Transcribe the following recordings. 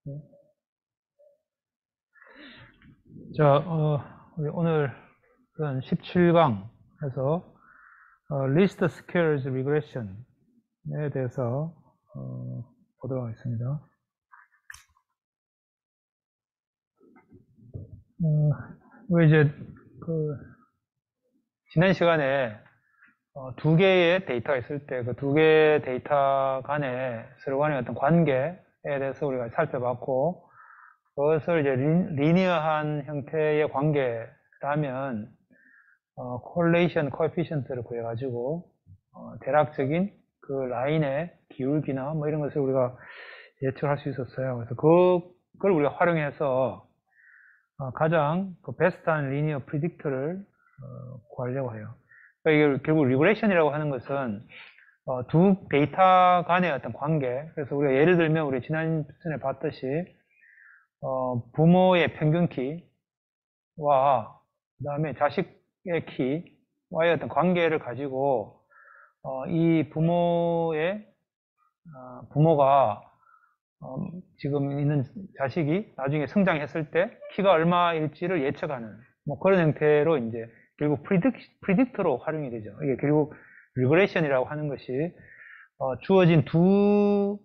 네. 자, 우리 오늘 17강 해서 Least Squares Regression에 대해서 보도록 하겠습니다. 우리 이제 지난 시간에 두 개의 데이터가 있을 때 그 두 개의 데이터 간에 서로 간의 어떤 관계에 대해서 우리가 살펴봤고, 그것을 이제 리니어한 형태의 관계라면 correlation coefficient를 구해가지고 대략적인 그 라인의 기울기나 뭐 이런 것을 우리가 예측할 수 있었어요. 그래서 그걸 우리가 활용해서 가장 그 베스트한 리니어 프리딕터를 구하려고 해요. 그러니까 이게 결국 리그레션이라고 하는 것은 두 데이터 간의 어떤 관계. 그래서 우리가 예를 들면 우리 지난 시간에 봤듯이 부모의 평균 키와 그 다음에 자식의 키와의 어떤 관계를 가지고 이 부모가 지금 있는 자식이 나중에 성장했을 때 키가 얼마일지를 예측하는 뭐 그런 형태로 이제 결국 프리딕터로 활용이 되죠. 이게 결국 리그레션이라고 하는 것이 주어진 두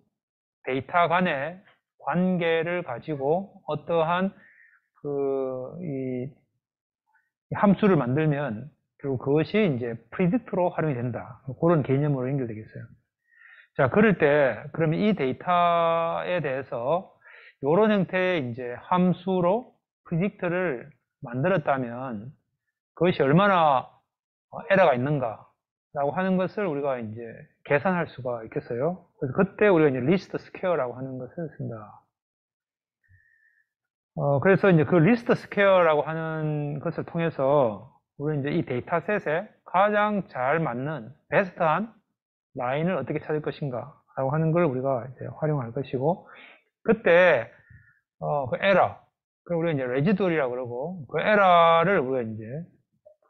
데이터 간의 관계를 가지고 어떠한 이 함수를 만들면 결국 그것이 이제 프리딕터로 활용이 된다. 그런 개념으로 연결되겠어요. 자, 그럴 때 그러면 이 데이터에 대해서 이런 형태의 이제 함수로 프리딕터를 만들었다면 그것이 얼마나 에러가 있는가라고 하는 것을 우리가 이제 계산할 수가 있겠어요. 그래서 그때 우리가 이제 리스트 스퀘어라고 하는 것을 쓴다. 그래서 이제 그 리스트 스퀘어라고 하는 것을 통해서 우리는 이제 이 데이터셋에 가장 잘 맞는 베스트한 라인을 어떻게 찾을 것인가 라고 하는 걸 우리가 이제 활용할 것이고, 그때 그 에러, 그걸 우리가 이제 레지두얼이라고 그러고, 그 에러를 우리가 이제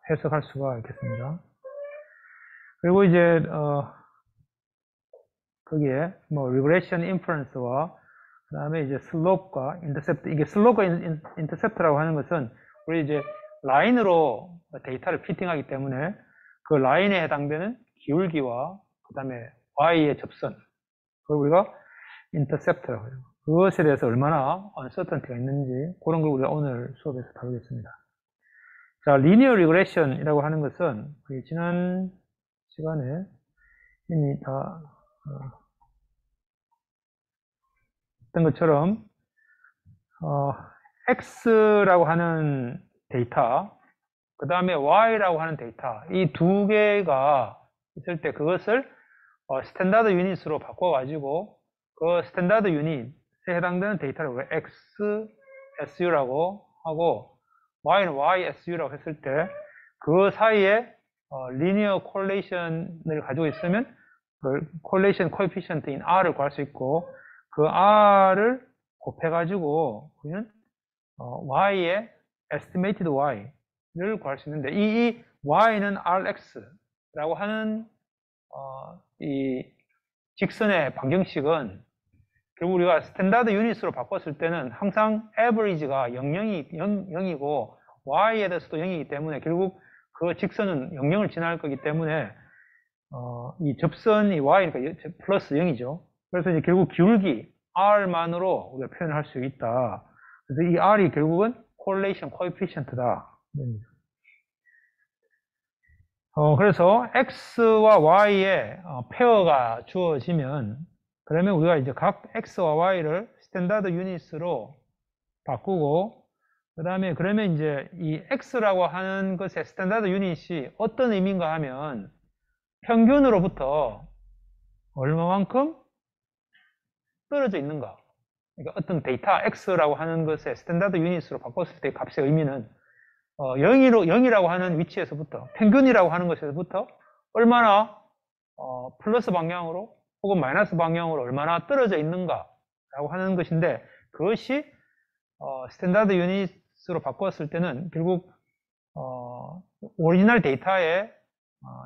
해석할 수가 있겠습니다. 그리고 이제 거기에 뭐 리그레션 인퍼런스와 그 다음에 이제 슬로프과 인터셉트, 이게 슬로프과 인터셉트라고 하는 것은 우리 이제 라인으로 데이터를 피팅하기 때문에 그 라인에 해당되는 기울기와 그 다음에 y의 접선, 그걸 우리가 인터셉트라고 해요. 그것에 대해서 얼마나 언서턴티가 있는지 그런 걸 우리가 오늘 수업에서 다루겠습니다. 자, 리니어 리그레션이라고 하는 것은 지난 시간에 이미 다 했던 것처럼 x라고 하는 데이터, 그 다음에 y라고 하는 데이터, 이 두 개가 있을 때 그것을 스탠다드 유닛으로 바꿔가지고 그 스탠다드 유닛에 해당되는 데이터를 우리가 XSU라고 하고 Y는 YSU라고 했을 때 그 사이에 리니어 콜레이션을 가지고 있으면 그 콜레이션 코에피션트인 R을 구할 수 있고, 그 R을 곱해가지고 우리는 Y의 estimated Y를 구할 수 있는데, 이 Y는 RX라고 하는 이 직선의 방정식은 결국 우리가 스탠다드 유닛으로 바꿨을 때는 항상 average가 0이고 y에 대해서도 0이기 때문에 결국 그 직선은 0을 지나갈 거기 때문에 이 접선이 y니까 플러스 0이죠. 그래서 이제 결국 기울기 r만으로 우리가 표현을 할 수 있다. 그래서 이 r이 결국은 correlation coefficient다. 그래서 x와 y의 페어가 주어지면, 그러면 우리가 이제 각 x와 y를 스탠다드 유닛으로 바꾸고, 그 다음에 그러면 이제 이 x라고 하는 것의 스탠다드 유닛이 어떤 의미인가 하면 평균으로부터 얼마만큼 떨어져 있는가. 그러니까 어떤 데이터 x라고 하는 것의 스탠다드 유닛으로 바꿨을 때 값의 의미는 0이라고 하는 위치에서부터, 평균이라고 하는 것에서부터 얼마나 플러스 방향으로 혹은 마이너스 방향으로 얼마나 떨어져 있는가라고 하는 것인데, 그것이 스탠다드 유닛으로 바꿨을 때는 결국 오리지널 데이터의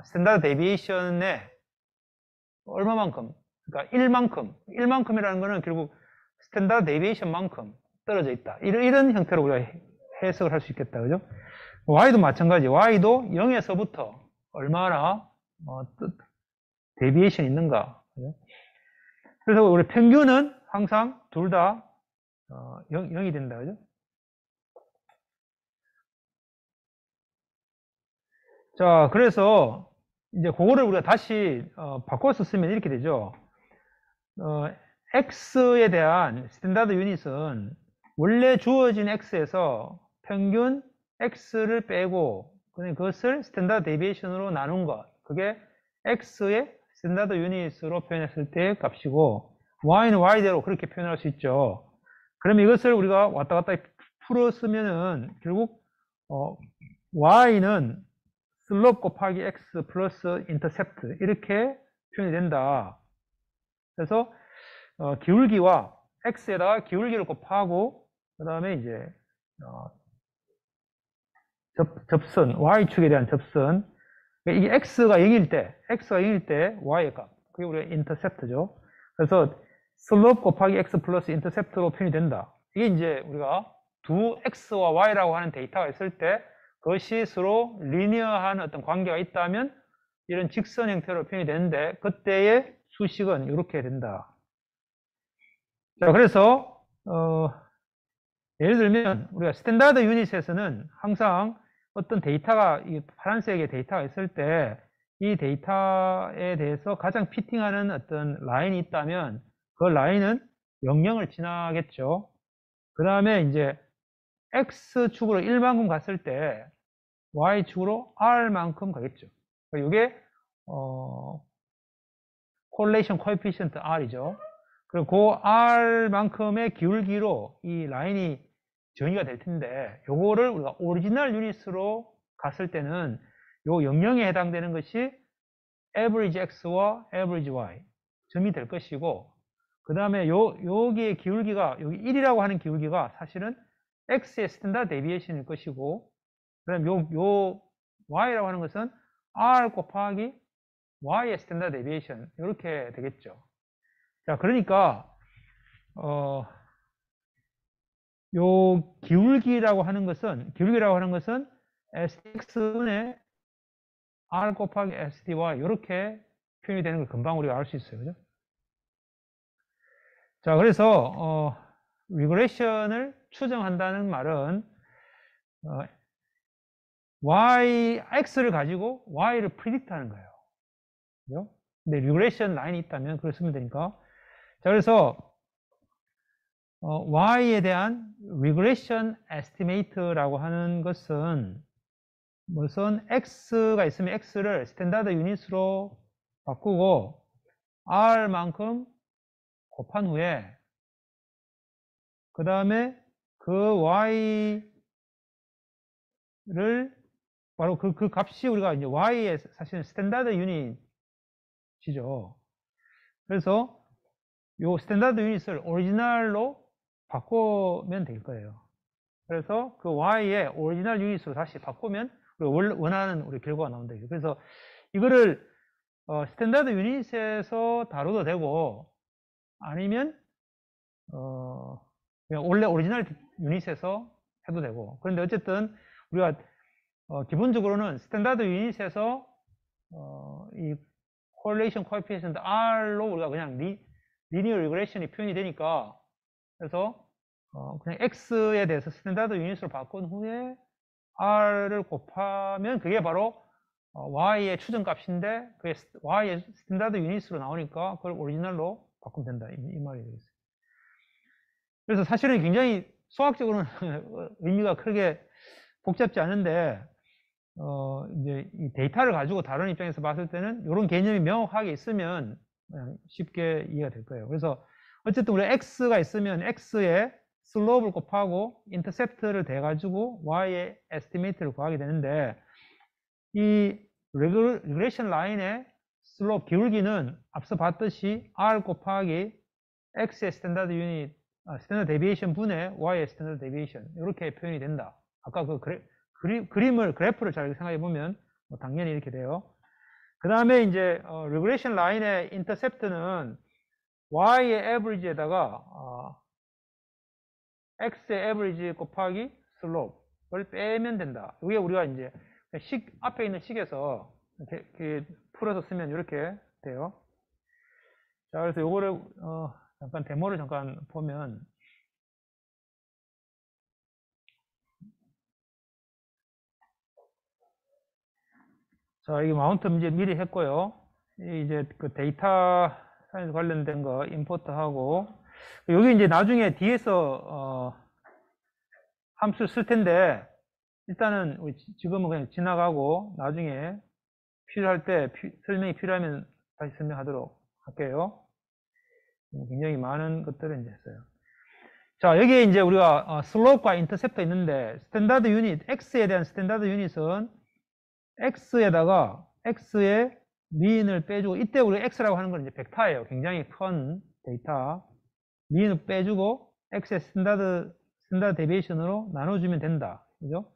스탠다드 데비에이션의 얼마만큼? 그러니까 1만큼이라는 거는 결국 스탠다드 데비에이션만큼 떨어져 있다. 이런 형태로 우리가 해석을 할 수 있겠다. 그죠? y도 마찬가지. y도 0에서부터 얼마나 데비에이션이 있는가. 그죠? 그래서 우리 평균은 항상 둘 다 0이 된다. 그죠? 자, 그래서 이제 그거를 우리가 다시 바꿔서 쓰면 이렇게 되죠. x에 대한 스탠다드 유닛은 원래 주어진 x에서 평균 x를 빼고 그것을 스탠다드 데비에이션으로 나눈 것, 그게 x의 스탠다드 유닛으로 표현했을 때의 값이고, y는 y대로 그렇게 표현할 수 있죠. 그러면 이것을 우리가 왔다 갔다 풀어 쓰면은 결국 y는 슬롭 곱하기 x 플러스 인터셉트 이렇게 표현이 된다. 그래서 기울기와 x에다가 기울기를 곱하고 그 다음에 이제 접선 y축에 대한 접선, 이게 x가 0일 때 y의 값, 그게 우리가 인터셉트죠. 그래서 슬롭 곱하기 x 플러스 인터셉트로 표현이 된다. 이게 이제 우리가 두 x와 y라고 하는 데이터가 있을 때 그것이 서로 리니어한 어떤 관계가 있다면 이런 직선 형태로 표현이 되는데, 그때의 수식은 이렇게 된다. 자, 그래서 예를 들면 우리가 스탠다드 유닛에서는 항상 어떤 데이터가, 이 파란색의 데이터가 있을 때 이 데이터에 대해서 가장 피팅하는 어떤 라인이 있다면 그 라인은 00을 지나겠죠. 그 다음에 이제 x축으로 1만큼 갔을 때 y축으로 r만큼 가겠죠. 이게 correlation coefficient r이죠. 그리고 그 r만큼의 기울기로 이 라인이 정의가 될 텐데, 요거를 우리가 오리지널 유닛으로 갔을 때는 요 00에 해당되는 것이 average x와 average y 점이 될 것이고, 그 다음에 여기의 기울기가, 여기 1이라고 하는 기울기가 사실은 x의 스탠다드 데비에이션일 것이고, 그다음 요 y라고 하는 것은 r 곱하기 y의 스탠다드 데비에이션 이렇게 되겠죠. 자, 그러니까 요 기울기라고 하는 것은 sx분의 r 곱하기 sdy 이렇게 표현이 되는 걸 금방 우리가 알 수 있어요. 그죠? 자, 그래서 리그레션을 추정한다는 말은 x를 가지고 y를 프리딕트하는 거예요. 그죠? 근데 리그레션 라인이 있다면 그걸 쓰면 되니까. 자, 그래서 y에 대한 regression estimate라고 하는 것은 무슨 x가 있으면 x를 스탠다드 유닛으로 바꾸고 r만큼 곱한 후에 그 다음에 그 y를 바로 그 값이 우리가 이제 y의 사실은 스탠다드 유닛이죠. 그래서 요 스탠다드 유닛을 오리지널로 바꾸면 될 거예요. 그래서 그 y의 오리지널 유닛으로 다시 바꾸면 우리가 원하는 우리 결과가 나온다. 그래서 이거를 스탠다드 유닛에서 다뤄도 되고, 아니면 그냥 원래 오리지널 유닛에서 해도 되고. 그런데 어쨌든 우리가 기본적으로는 스탠다드 유닛에서 이 correlation coefficient R로 우리가 그냥 linear regression이 표현이 되니까, 그래서 그냥 X에 대해서 스탠다드 유닛으로 바꾼 후에 R를 곱하면 그게 바로 Y의 추정값인데, 그게 Y의 스탠다드 유닛으로 나오니까 그걸 오리지널로 바꾸면 된다. 이 말이 되겠어요. 그래서 사실은 굉장히 수학적으로는 의미가 크게 복잡지 않은데, 이제 이 데이터를 가지고 다른 입장에서 봤을 때는 이런 개념이 명확하게 있으면 그냥 쉽게 이해가 될 거예요. 그래서 어쨌든 우리 x가 있으면 x에 슬로프를 곱하고 인터셉트를 대가지고 y의 에스티메이트를 구하게 되는데, 이 리그레션 라인의 슬로프 기울기는 앞서 봤듯이 r 곱하기 x의 스탠다드 유닛, 스탠다드 데비에이션 분의 y의 스탠다드 데비에이션 이렇게 표현이 된다. 아까 그 그래프를 잘 생각해 보면 당연히 이렇게 돼요. 그 다음에 이제 리그레이션 라인의 인터셉트는 y의 average에다가 x의 average 곱하기 슬롭을 빼면 된다. 이게 우리가 이제 앞에 있는 식에서 이렇게 풀어서 쓰면 이렇게 돼요. 자, 그래서 요거를 잠깐 데모를 잠깐 보면, 자, 이게 마운트 이제 미리 했고요. 이제 그 데이터 사이언스 관련된 거 임포트하고, 여기 이제 나중에 뒤에서 함수 쓸 텐데, 일단은 지금은 그냥 지나가고 나중에 필요할 때 설명이 필요하면 다시 설명하도록 할게요. 굉장히 많은 것들을 이제 했어요. 자, 여기에 이제 우리가 슬로프와 인터셉터 있는데, 스탠다드 유닛, x에 대한 스탠다드 유닛은 x에다가 x의 미인을 빼주고, 이때 우리 x라고 하는 건 이제 벡터예요. 굉장히 큰 데이터. 미인을 빼주고 x의 스탠다드 데비에이션으로 나눠주면 된다. 그죠?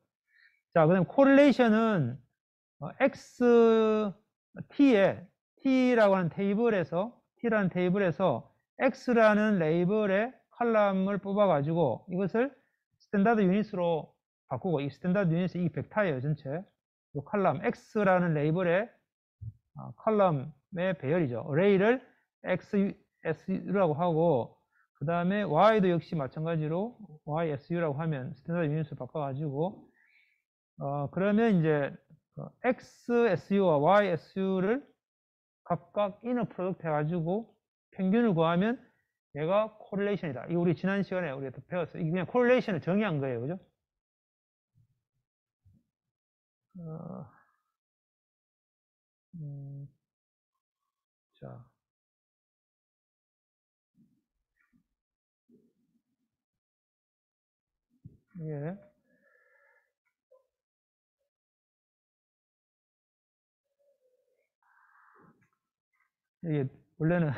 자, 그 다음 코릴레이션은 t라고 하는 테이블에서 x라는 레이블의 컬럼을 뽑아가지고 이것을 스탠다드 유닛으로 바꾸고, 이 스탠다드 유닛이 이 벡터예요, 전체. 이 컬럼, x라는 레이블의 컬럼의 배열이죠. 어레이를 xSU라고 하고, 그 다음에 y도 역시 마찬가지로 YSU라고 하면 스탠다드 유닛을 바꿔가지고, 그러면 이제 XSU와 YSU를 각각 이너 프로덕트 해가지고 평균을 구하면 얘가 코릴레이션이다. 이거 우리 지난 시간에 우리가 배웠어요. 이게 그냥 코릴레이션을 정의한 거예요. 그죠? 자. 예. 이게 원래는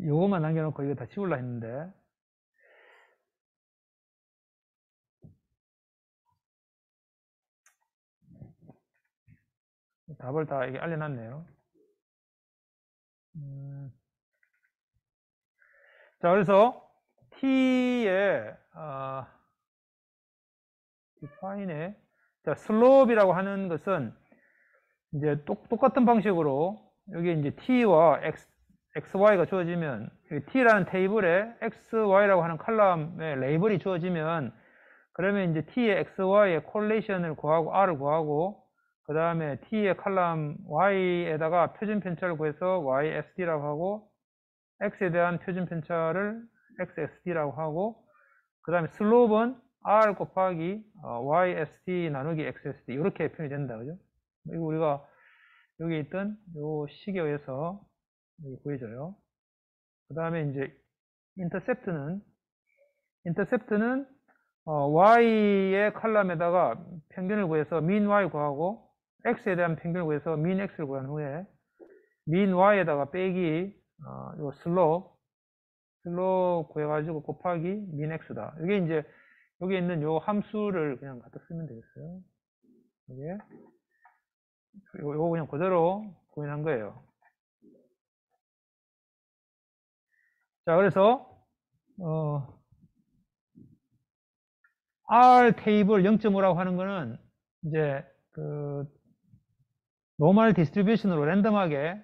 요거만 남겨놓고 이거 다 지우려 했는데, 답을 다 이게 알려놨네요. 자, 그래서 t의 define에, 자, 슬롭이라고 하는 것은 이제 똑같은 방식으로 여기 이제 t와 xy가 주어지면, t라는 테이블에 xy라고 하는 컬럼의 레이블이 주어지면, 그러면 이제 t의 xy의 콜레이션을 구하고 r을 구하고, 그 다음에 t의 컬럼 y에다가 표준 편차를 구해서 ysd라고 하고, x에 대한 표준 편차를 xsd라고 하고, 그 다음에 슬롭은 r 곱하기 ysd 나누기 xsd, 이렇게 표현이 된다. 그죠? 이거 우리가 여기 있던 요 식에 의해서 여기 구해져요. 그 다음에 이제 인터셉트는 y의 컬럼에다가 평균을 구해서 min y 구하고, x에 대한 평균을 구해서 min x를 구한 후에 min y에다가 빼기 요 슬롭 구해가지고 곱하기 min x다. 이게 이제 여기 있는 요 함수를 그냥 갖다 쓰면 되겠어요. 이게 요거 그냥 그대로 구현한 거예요. 자, 그래서 R 테이블 0.5라고 하는 거는 이제 그 노멀 디스트리뷰션으로 랜덤하게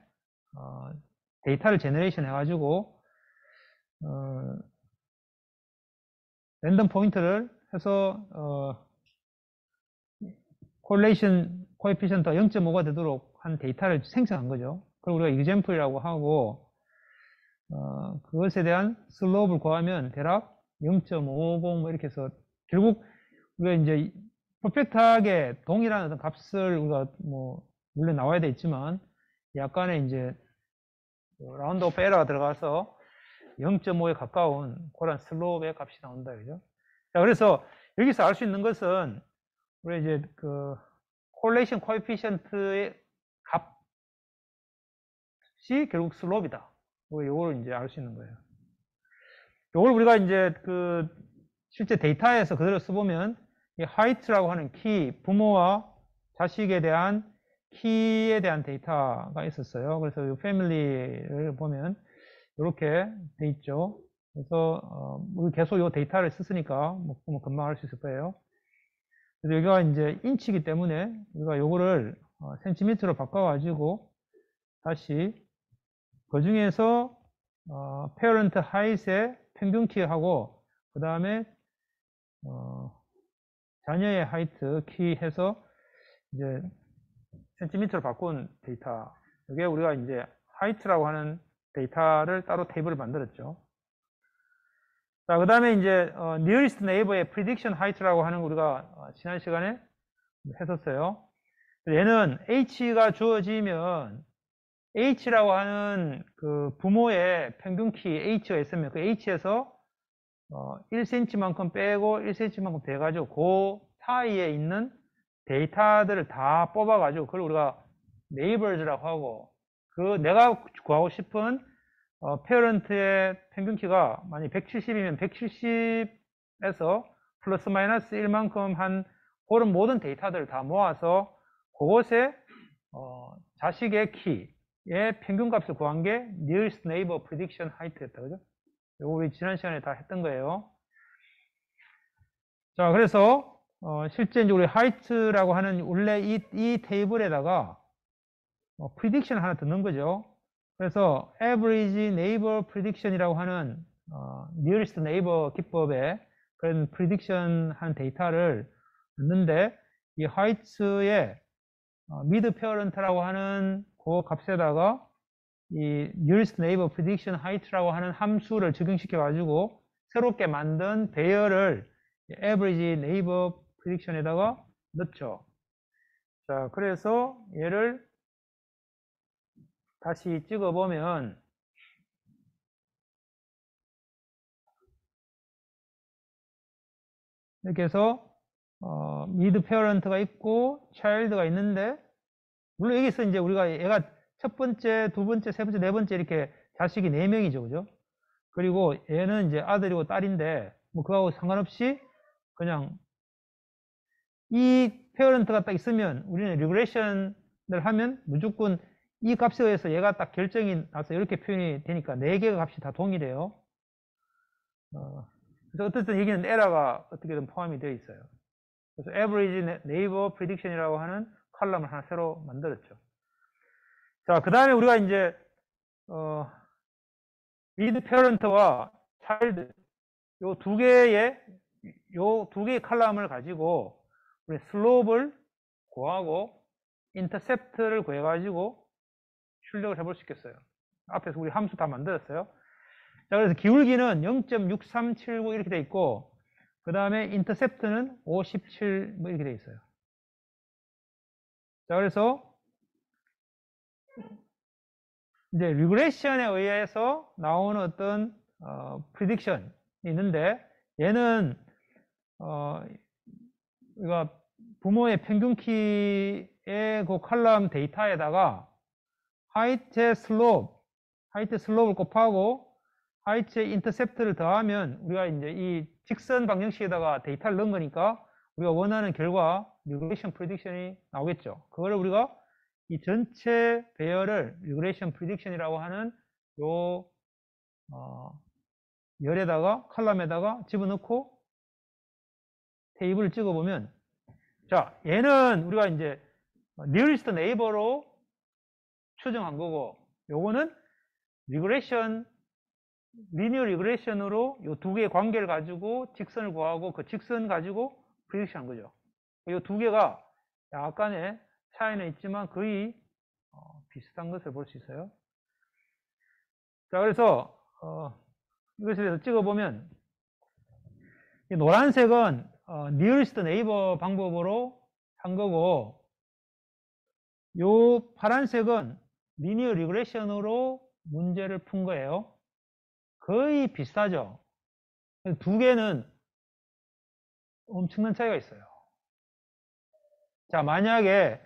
데이터를 제너레이션 해가지고 랜덤 포인트를 해서 콜레이션 코에피션트 0.5가 되도록 한 데이터를 생성한 거죠. 그걸 우리가 example이라고 하고, 그것에 대한 슬롭을 구하면 대략 0.50 뭐 이렇게 해서, 결국 우리가 이제 퍼펙트하게 동일한 어떤 값을 우리가 뭐 물론 나와야 되겠지만, 약간의 이제 라운드 오프 에러가 들어가서 0.5에 가까운 그런 슬롭의 값이 나온다. 그죠? 자, 그래서 여기서 알 수 있는 것은 우리 이제 그 콜레이션 코에피션트의 값이 결국 슬롭이다. 요걸 이제 알 수 있는 거예요. 요걸 우리가 이제 그 실제 데이터에서 그대로 써보면 이 하이트라고 하는 키, 부모와 자식에 대한 키에 대한 데이터가 있었어요. 그래서 이 패밀리를 보면 이렇게 돼 있죠. 그래서 우리 계속 이 데이터를 썼으니까 뭐 보면 금방 알 수 있을 거예요. 그래서 여기가 이제 인치이기 때문에 우리가 요거를 센티미터로 바꿔가지고 다시 그 중에서 페어런트 하이트의 평균 키하고 그 다음에 자녀의 하이트 키 해서 이제 센티미터로 바꾼 데이터. 이게 우리가 이제 하이트라고 하는 데이터를 따로 테이블을 만들었죠. 자, 그 다음에 이제 nearest neighbor의 prediction height라고 하는 거 우리가 지난 시간에 했었어요. 얘는 h가 주어지면 h라고 하는 그 부모의 평균 키 h가 있으면 그 h에서 1cm만큼 빼고 1cm만큼 돼가지고 그 사이에 있는 데이터들을 다 뽑아가지고 그걸 우리가 neighbors라고 하고 그 내가 구하고 싶은 페어런트의 평균 키가 만약 170이면 170에서 플러스 마이너스 1만큼 한 그런 모든 데이터들을 다 모아서 그곳에 자식의 키의 평균값을 구한 게 nearest neighbor prediction height였다. 그죠? 이거 우리 지난 시간에 다 했던 거예요. 자, 그래서 실제 이제 우리 height라고 하는 원래 이 테이블에다가 prediction 하나 넣는 거죠. 그래서 average neighbor prediction이라고 하는 nearest neighbor 기법에 그런 prediction 한 데이터를 넣는데 이 height의 mid parent라고 하는 그 값에다가 이 nearest neighbor prediction height라고 하는 함수를 적용시켜 가지고 새롭게 만든 배열을 average neighbor prediction에다가 넣죠. 자, 그래서 얘를 다시 찍어보면 이렇게 해서 mid parent가 있고 child가 있는데 물론 여기서 이제 우리가 얘가 첫 번째, 두 번째, 세 번째, 네 번째 이렇게 자식이 4명이죠. 그죠? 그리고 얘는 이제 아들이고 딸인데 뭐 그거하고 상관없이 그냥 이 페어런트가 딱 있으면 우리는 리그레이션을 하면 무조건 이 값에 의해서 얘가 딱 결정이 나서 이렇게 표현이 되니까 4개의 값이 다 동일해요. 그래서 어쨌든 여기는 에러가 어떻게든 포함이 되어 있어요. 그래서 average neighbor prediction이라고 하는 컬럼을 하나 새로 만들었죠. 자, 그 다음에 우리가 이제 mid parent와 child 요 두 개의 컬럼을 가지고 우리 슬롭을 구하고 인터셉트를 구해가지고 출력을 해볼 수 있겠어요. 앞에서 우리 함수 다 만들었어요. 자, 그래서 기울기는 0.6379 이렇게 돼 있고 그 다음에 인터셉트는 57 뭐 이렇게 돼 있어요. 자, 그래서 이제 리그레션에 의해서 나오는 어떤 프리딕션이 있는데 얘는 우리가 부모의 평균 키의 그 컬럼 데이터에다가 하이트의 슬롭을 곱하고 하이트의 인터셉트를 더하면 우리가 이제 이 직선 방정식에다가 데이터를 넣은 거니까 우리가 원하는 결과 리그레이션 프리딕션이 나오겠죠. 그거를 우리가 이 전체 배열을 리그레이션 프리딕션이라고 하는 요 열에다가 컬럼에다가 집어넣고 테이블을 찍어보면 자, 얘는 우리가 이제 nearest neighbor로 추정한 거고 요거는 리그레이션 리니어 리그레이션으로 요 두 개의 관계를 가지고 직선을 구하고 그 직선 가지고 프리딕션 한 거죠. 이 두 개가 약간의 차이는 있지만 거의 비슷한 것을 볼 수 있어요. 자, 그래서 이것에 대해서 찍어보면 이 노란색은 nearest neighbor 방법으로 한 거고 요 파란색은 리니어 리그레이션으로 문제를 푼 거예요. 거의 비슷하죠. 두 개는 엄청난 차이가 있어요. 자, 만약에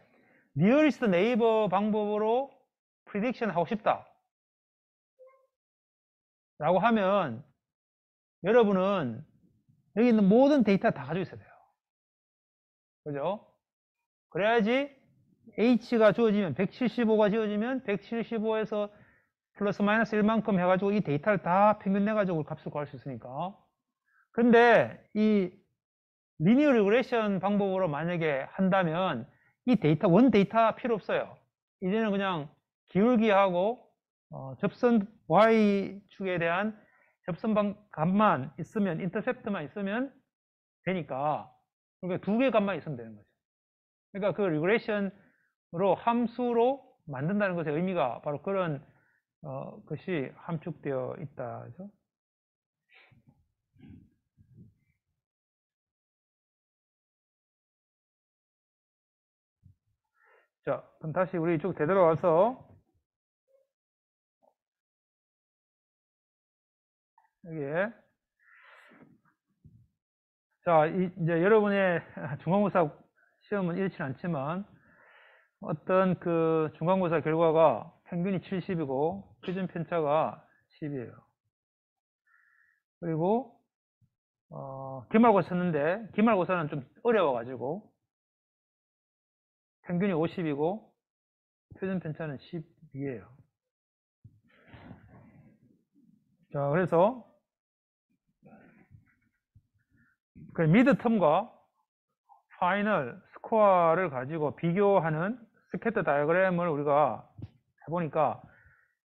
nearest neighbor 방법으로 prediction 하고 싶다 라고 하면 여러분은 여기 있는 모든 데이터 다 가지고 있어야 돼요. 그죠? 그래야지 H가 주어지면 175가 주어지면 175에서 플러스 마이너스 1만큼 해가지고 이 데이터를 다 평균 내가지고 값을 구할 수 있으니까. 근데 이 리니어 리그레션 방법으로 만약에 한다면 이 데이터, 원 데이터 필요 없어요. 이제는 그냥 기울기하고 접선 Y축에 대한 접선 값만 있으면, 인터셉트만 있으면 되니까, 그러니까 두 개 값만 있으면 되는 거죠. 그러니까 그 리그레션으로 함수로 만든다는 것의 의미가 바로 그런 것이 함축되어 있다. 그죠? 자, 그럼 다시 우리 이쪽 되돌아와서 여기에 자, 이제 여러분의 중간고사 시험은 이렇지는 않지만 어떤 그 중간고사 결과가 평균이 70이고 표준 편차가 10이에요. 그리고 기말고사 쳤는데 기말고사는 좀 어려워가지고 평균이 50이고 표준 편차는 12예요. 자, 그래서 그 미드텀과 파이널 스코어를 가지고 비교하는 스캐터 다이어그램을 우리가 해보니까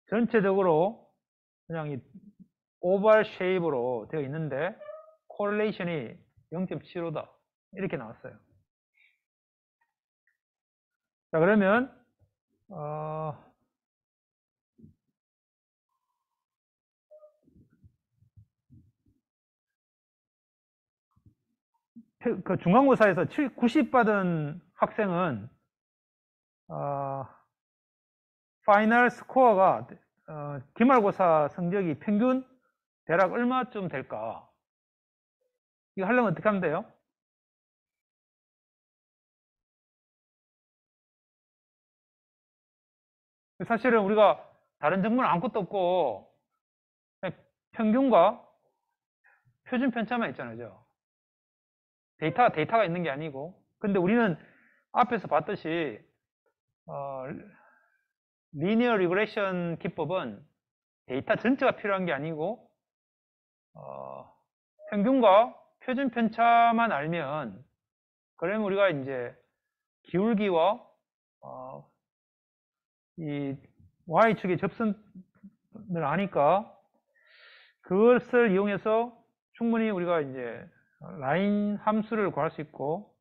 전체적으로 그냥 이 오발 쉐입으로 되어 있는데 코릴레이션이 0.75다 이렇게 나왔어요. 자, 그러면 그 중간고사에서 90 받은 학생은 파이널 스코어가 기말고사 성적이 평균 대략 얼마쯤 될까? 이거 하려면 어떻게 하면 돼요? 사실은 우리가 다른 정보는 아무것도 없고 평균과 표준 편차만 있잖아요. 데이터가 있는 게 아니고. 근데 우리는 앞에서 봤듯이 리니어 리그레션 기법은 데이터 전체가 필요한 게 아니고 평균과 표준 편차만 알면 그러면 우리가 이제 기울기와 이 Y축의 접선을 아니까 그것을 이용해서 충분히 우리가 이제 라인 함수를 구할 수 있고,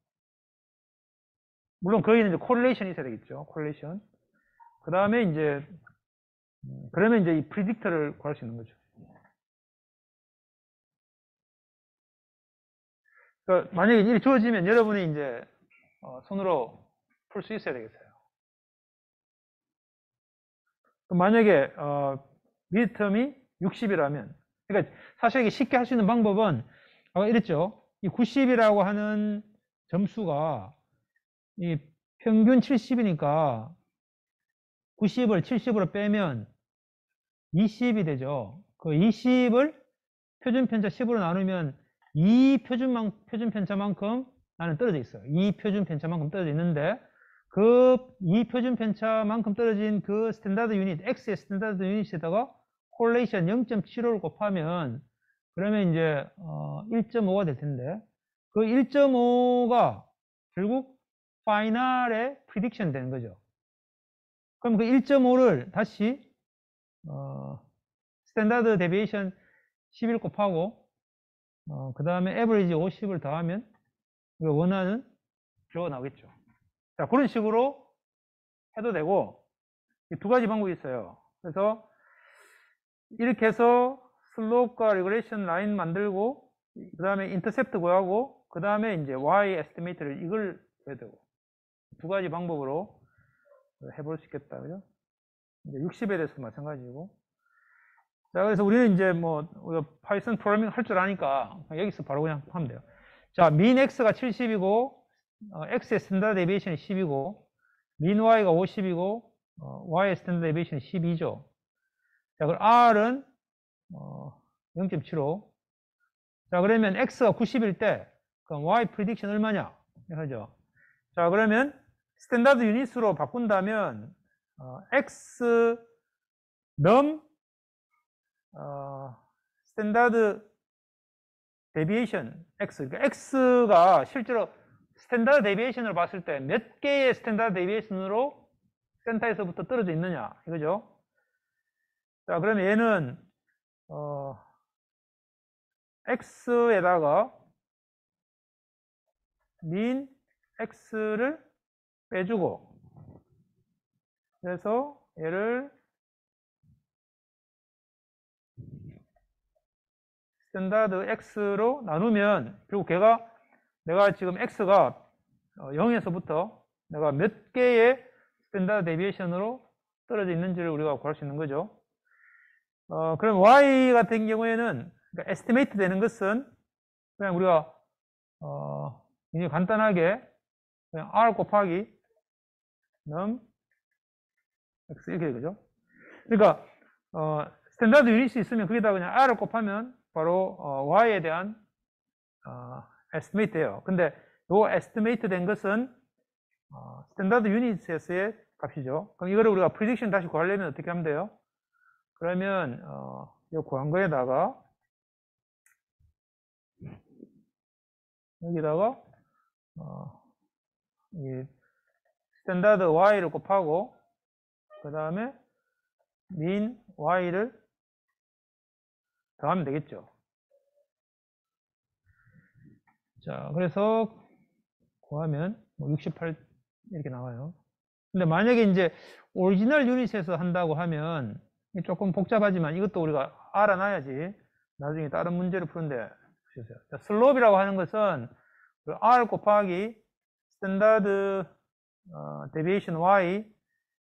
물론 거기는 이제 코릴레이션이 있어야 되겠죠. 코릴레이션. 그 다음에 이제 그러면 이제 이 프리딕터를 구할 수 있는 거죠. 그러니까 만약에 일이 주어지면 여러분이 이제 손으로 풀 수 있어야 되겠어요. 만약에 미드텀이 60이라면, 그러니까 사실 이게 쉽게 할 수 있는 방법은 아까 이랬죠. 이 90이라고 하는 점수가 이 평균 70이니까 90을 70으로 빼면 20이 되죠. 그 20을 표준 편차 10으로 나누면 이 표준 편차만큼 나는 떨어져 있어요. 이 표준 편차만큼 떨어져 있는데 그 이 표준 편차만큼 떨어진 그 스탠다드 유닛, X의 스탠다드 유닛에다가 콜레이션 0.75를 곱하면 그러면 이제 1.5가 될 텐데 그 1.5가 결국 파이널의 프리딕션 되는 거죠. 그럼 그 1.5를 다시 스탠다드 데비에이션 11 곱하고 그 다음에 에버리지 50을 더하면 우리가 원하는 결과가 나오겠죠. 자, 그런 식으로 해도 되고 두 가지 방법이 있어요. 그래서 이렇게 해서 슬로프과 리그레이션 라인 만들고 그 다음에 인터셉트 구하고 그 다음에 이제 Y 에스티메이트를 이걸 해야 되고 두 가지 방법으로 해볼 수 있겠다. 그죠? 이제 60에 대해서 마찬가지고. 자, 그래서 우리는 이제 뭐 파이썬 프로그래밍 할 줄 아니까 여기서 바로 그냥 하면 돼요. 자, min x가 70이고 x의 스탠다드 데비에이션이 10이고 min y가 50이고 y의 스탠다드 데비에이션이 12죠. 자, 그럼 r은 0.75. 자, 그러면 x가 90일 때 그럼 y 프리딕션 얼마냐? 하죠. 자, 그러면 스탠다드 유닛으로 바꾼다면 x num 스탠다드 데비에이션 x, 그러니까 x가 실제로 스탠다드 데비에이션으로 봤을 때 몇 개의 스탠다드 데비에이션으로 센터에서부터 떨어져 있느냐 이거죠. 자, 그러면 얘는 x에다가 min x를 빼주고, 그래서 얘를 스탠다드 x로 나누면 결국 내가 지금 x가 0에서부터 내가 몇 개의 스탠다드 데비에이션으로 떨어져 있는지를 우리가 구할 수 있는 거죠. 그럼 y 같은 경우에는, 그러니까 estimate 되는 것은 그냥 우리가 굉장히 간단하게 그냥 r 곱하기 num x 이렇게 되죠. 그러니까 스탠다드 유닛이 있으면 거기다 그냥 r을 곱하면 바로 y에 대한 estimate 돼요. 근데 요 estimate 된 것은 스탠다드 유닛에서의 값이죠. 그럼 이거를 우리가 prediction 다시 구하려면 어떻게 하면 돼요? 그러면 이 구한 거에다가 여기다가 이 스탠다드 y를 곱하고 그 다음에 min y를 더하면 되겠죠. 자, 그래서 구하면 68 이렇게 나와요. 근데 만약에 이제 오리지널 유닛에서 한다고 하면 조금 복잡하지만 이것도 우리가 알아놔야지 나중에 다른 문제를 푸는데 보세요. 자, 슬롭이라고 하는 것은 r 곱하기 스탠다드 데비에이션 y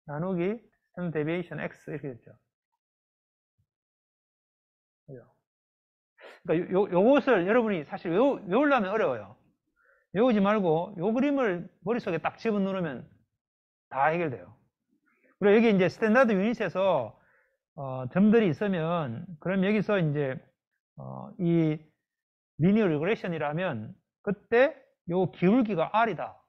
나누기 스탠다드 데비에이션 x 이렇게 됐죠. 그러니까 요것을 여러분이 사실 외우려면 어려워요. 외우지 말고 요 그림을 머릿속에 딱 집어넣으면 다 해결돼요. 그리고 여기 이제 스탠다드 유닛에서 점들이 있으면, 그럼 여기서 이제 이 리니어 리그레션이라면 그때 요 기울기가 r이다.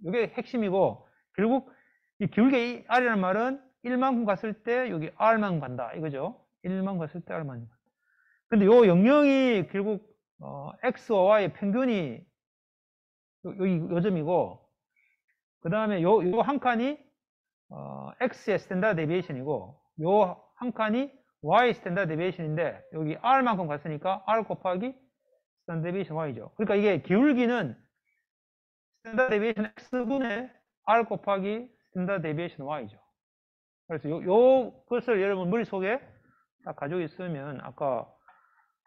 이게 핵심이고, 결국 이 기울기 r이라는 말은 1만큼 갔을 때 여기 r만큼 간다 이거죠. 1만큼 갔을 때 r만큼 간다. 근데 요 영역이 결국 x와 y의 평균이 요 점이고, 그 다음에 요 한 칸이 x의 스탠다드 데비에이션이고, 요 한 칸이 y 스탠다드 데비에이션인데, 여기 r만큼 갔으니까 r 곱하기 스탠다드 데비에이션 y죠. 그러니까 이게 기울기는 스탠다드 데비에이션 x분의 r 곱하기 스탠다드 데비에이션 y죠. 그래서 요것을 여러분 머릿속에 딱 가지고 있으면 아까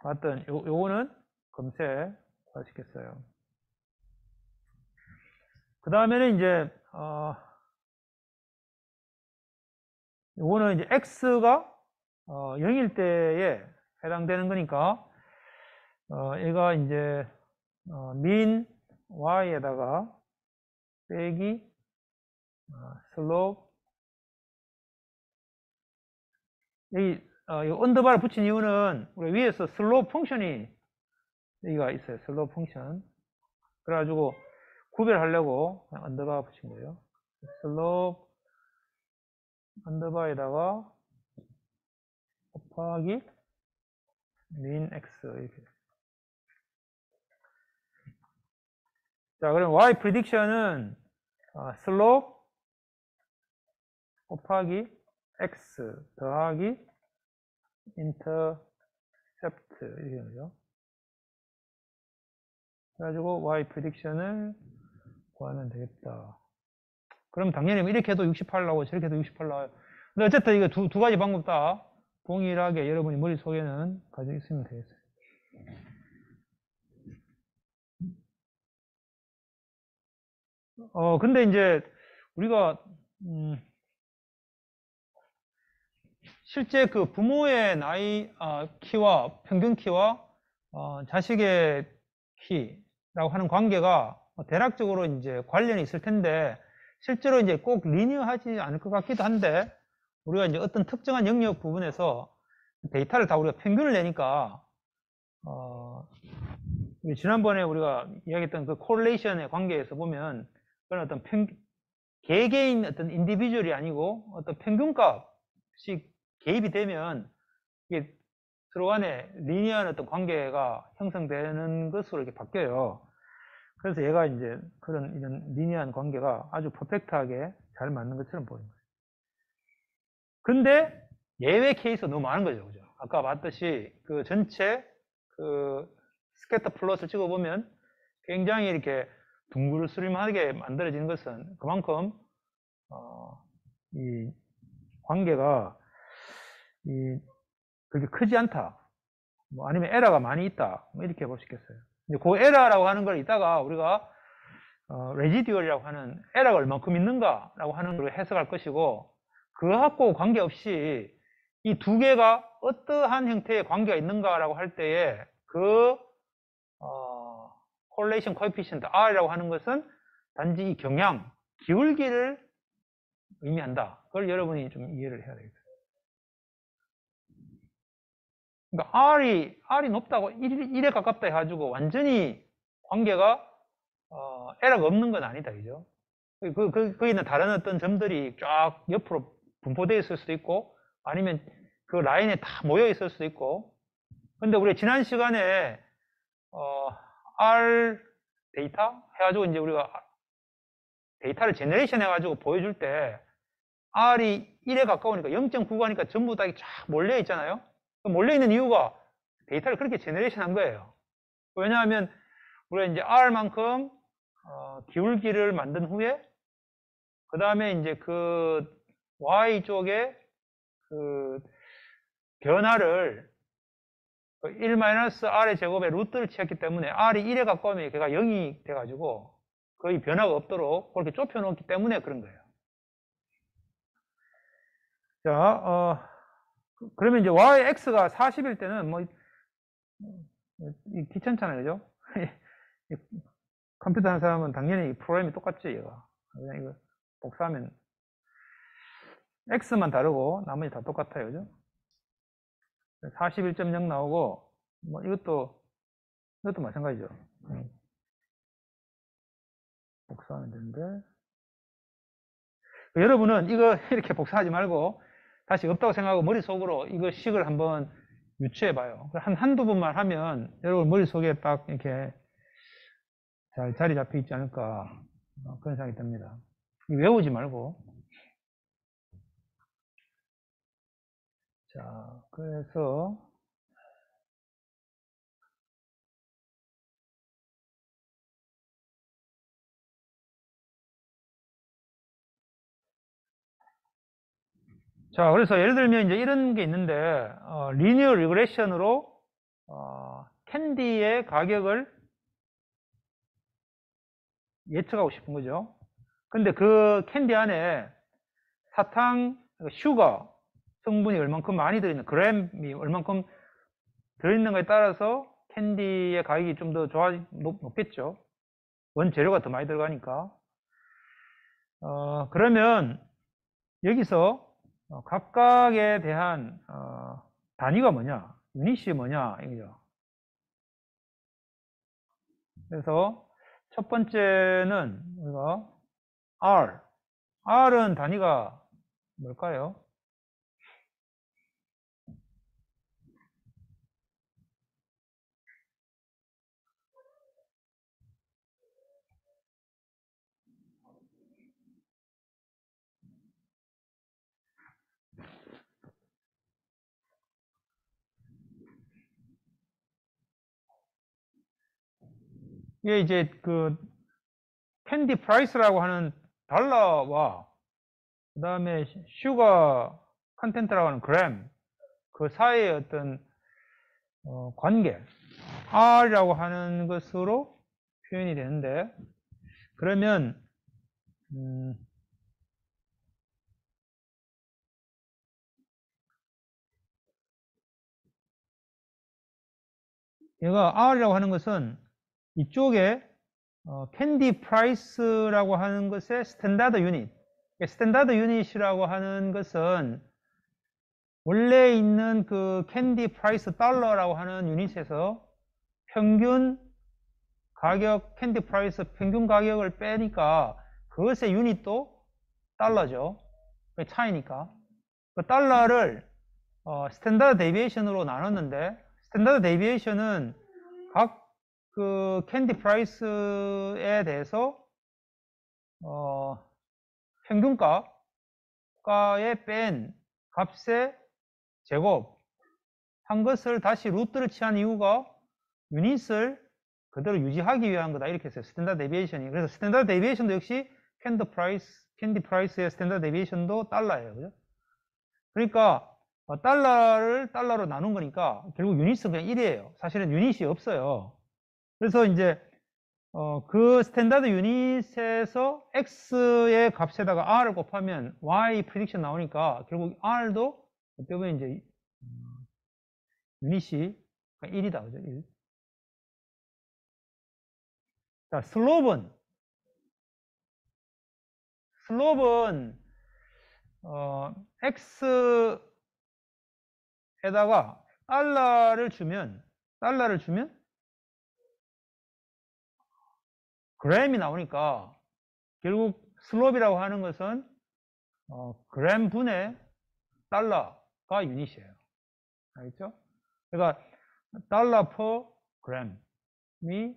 봤던 요거는 금세 구하시겠어요. 그 다음에는 이제 요거는 이제 x가 0일 때에 해당되는 거니까 얘가 이제 min y에다가 빼기 슬롭, 여기 이 언더바를 붙인 이유는 우리 위에서 슬롭 펑션이 여기가 있어요. 슬롭 펑션. 그래가지고 구별하려고 언더바 붙인 거예요. 슬롭 언더바에다가 곱하기 min x 이렇게. 자, 그럼 y prediction은 슬롭 곱하기 x 더하기 intercept 이렇게 되는 거죠. 그래가지고 y prediction을 구하면 되겠다. 그럼 당연히 이렇게 해도 68 나오고 저렇게 해도 68 나와요. 근데 어쨌든 이거 두 가지 방법 다 동일하게 여러분이 머릿속에는 가지고 있으면 되겠어요. 근데 이제 우리가 실제 그 부모의 나이 키와 평균 키와 자식의 키라고 하는 관계가 대략적으로 이제 관련이 있을 텐데, 실제로 이제 꼭 리니어하지 않을 것 같기도 한데, 우리가 이제 어떤 특정한 영역 부분에서 데이터를 다 우리가 평균을 내니까 지난번에 우리가 이야기했던 그 코릴레이션의 관계에서 보면 그런 어떤 개개인 어떤 인디비주얼이 아니고 어떤 평균값이 개입이 되면 이게 서로 간에 리니어한 어떤 관계가 형성되는 것으로 이렇게 바뀌어요. 그래서 얘가 이제 이런 리니어한 관계가 아주 퍼펙트하게 잘 맞는 것처럼 보이는 거예요. 근데 예외 케이스가 너무 많은 거죠. 그죠? 아까 봤듯이 그 전체 그 스캐터 플롯을 찍어보면 굉장히 이렇게 둥글스름하게 만들어지는 것은 그만큼 이 관계가 그렇게 크지 않다. 뭐 아니면 에러가 많이 있다. 뭐 이렇게 볼 수 있겠어요. 이제 그 에러라고 하는 걸 이따가 우리가 레지듀얼이라고 하는 에러가 얼만큼 있는가라고 하는 걸 해석할 것이고, 그것하고 관계없이 이 두 개가 어떠한 형태의 관계가 있는가라고 할 때에 그 correlation coefficient R이라고 하는 것은 단지 이 경향, 기울기를 의미한다. 그걸 여러분이 좀 이해를 해야 되겠어요. 그러니까 R이 높다고 1에 가깝다 해가지고 완전히 관계가 에러가 없는 건 아니다. 그죠? 거기 있는 다른 어떤 점들이 쫙 옆으로 분포되어 있을 수도 있고, 아니면 그 라인에 다 모여 있을 수도 있고. 근데 우리 지난 시간에 R 데이터 해가지고 이제 우리가 데이터를 제너레이션 해가지고 보여줄 때 R이 1에 가까우니까 0.9가니까 전부 다 쫙 몰려 있잖아요. 몰려 있는 이유가 데이터를 그렇게 제너레이션 한 거예요. 왜냐하면 우리가 이제 R만큼 기울기를 만든 후에 그 다음에 이제 그 Y 쪽에 그 변화를 1-R의 제곱에 루트를 취했기 때문에 R이 1에 가까우면 걔가 0이 돼가지고 거의 변화가 없도록 그렇게 좁혀 놓았기 때문에 그런 거예요. 자, 그러면 이제 Yx가 40일 때는 뭐 귀찮잖아요, 그죠? 컴퓨터 하는 사람은 당연히 프로그램이 똑같죠, 얘가. 그냥 이거 복사하면 X만 다르고 나머지 다 똑같아요, 그죠? 41.0 나오고, 뭐 이것도 마찬가지죠. 복사하면 되는데. 여러분은 이거 이렇게 복사하지 말고 다시 없다고 생각하고 머릿속으로 이거 식을 한번 유추해 봐요. 한두 번만 하면 여러분 머릿속에 딱 이렇게 잘 자리 잡혀 있지 않을까, 그런 생각이 듭니다. 외우지 말고. 자, 그래서 예를 들면 이제 이런 게 있는데, 리니어 리그레션으로 캔디의 가격을 예측하고 싶은 거죠. 근데 그 캔디 안에 사탕, 슈가 성분이 얼만큼 많이 들어있는, 그램이 얼만큼 들어있는가에 따라서 캔디의 가격이 좀 더 높겠죠. 원재료가 더 많이 들어가니까. 그러면 여기서 각각에 대한 단위가 뭐냐, 유닛이 뭐냐 이거죠. 그래서 첫 번째는 우리가 R은 단위가 뭘까요? 이게 이제 그 캔디 프라이스라고 하는 달러와 그 다음에 슈가 컨텐트라고 하는 그램, 그 사이의 어떤 관계, R이라고 하는 것으로 표현이 되는데, 그러면 얘가 R이라고 하는 것은 이쪽에 캔디 프라이스라고 하는 것의 스탠다드 유닛, 스탠다드 유닛이라고 하는 것은 원래 있는 그 캔디 프라이스 달러라고 하는 유닛에서 평균 가격, 캔디 프라이스 평균 가격을 빼니까 그것의 유닛도 달러죠. 그 차이니까. 그 달러를 스탠다드 데비에이션으로 나눴는데, 스탠다드 데비에이션은 각 그 캔디 프라이스에 대해서 평균가에 뺀 값의 제곱 한 것을 다시 루트를 취한 이유가 유닛을 그대로 유지하기 위한 거다, 이렇게 했어요. 스탠다드 데비에이션이. 그래서 스탠다드 데비에이션도 역시 캔디 프라이스의 스탠다드 데비에이션도 달러예요. 그죠? 그러니까 달러를 달러로 나눈 거니까 결국 유닛은 그냥 1이에요. 사실은 유닛이 없어요. 그래서 이제 그 스탠다드 유닛에서 x의 값에다가 r을 곱하면 y 프리딕션 나오니까 결국 r도 어떻게 보면 이제 유닛이 1이다. 그죠? 1. 자, 슬롭은 x에다가 달러를 주면 그램이 나오니까 결국 슬롭이라고 하는 것은 그램 분의 달러가 유닛이에요. 알겠죠? 그러니까 달러 퍼 그램이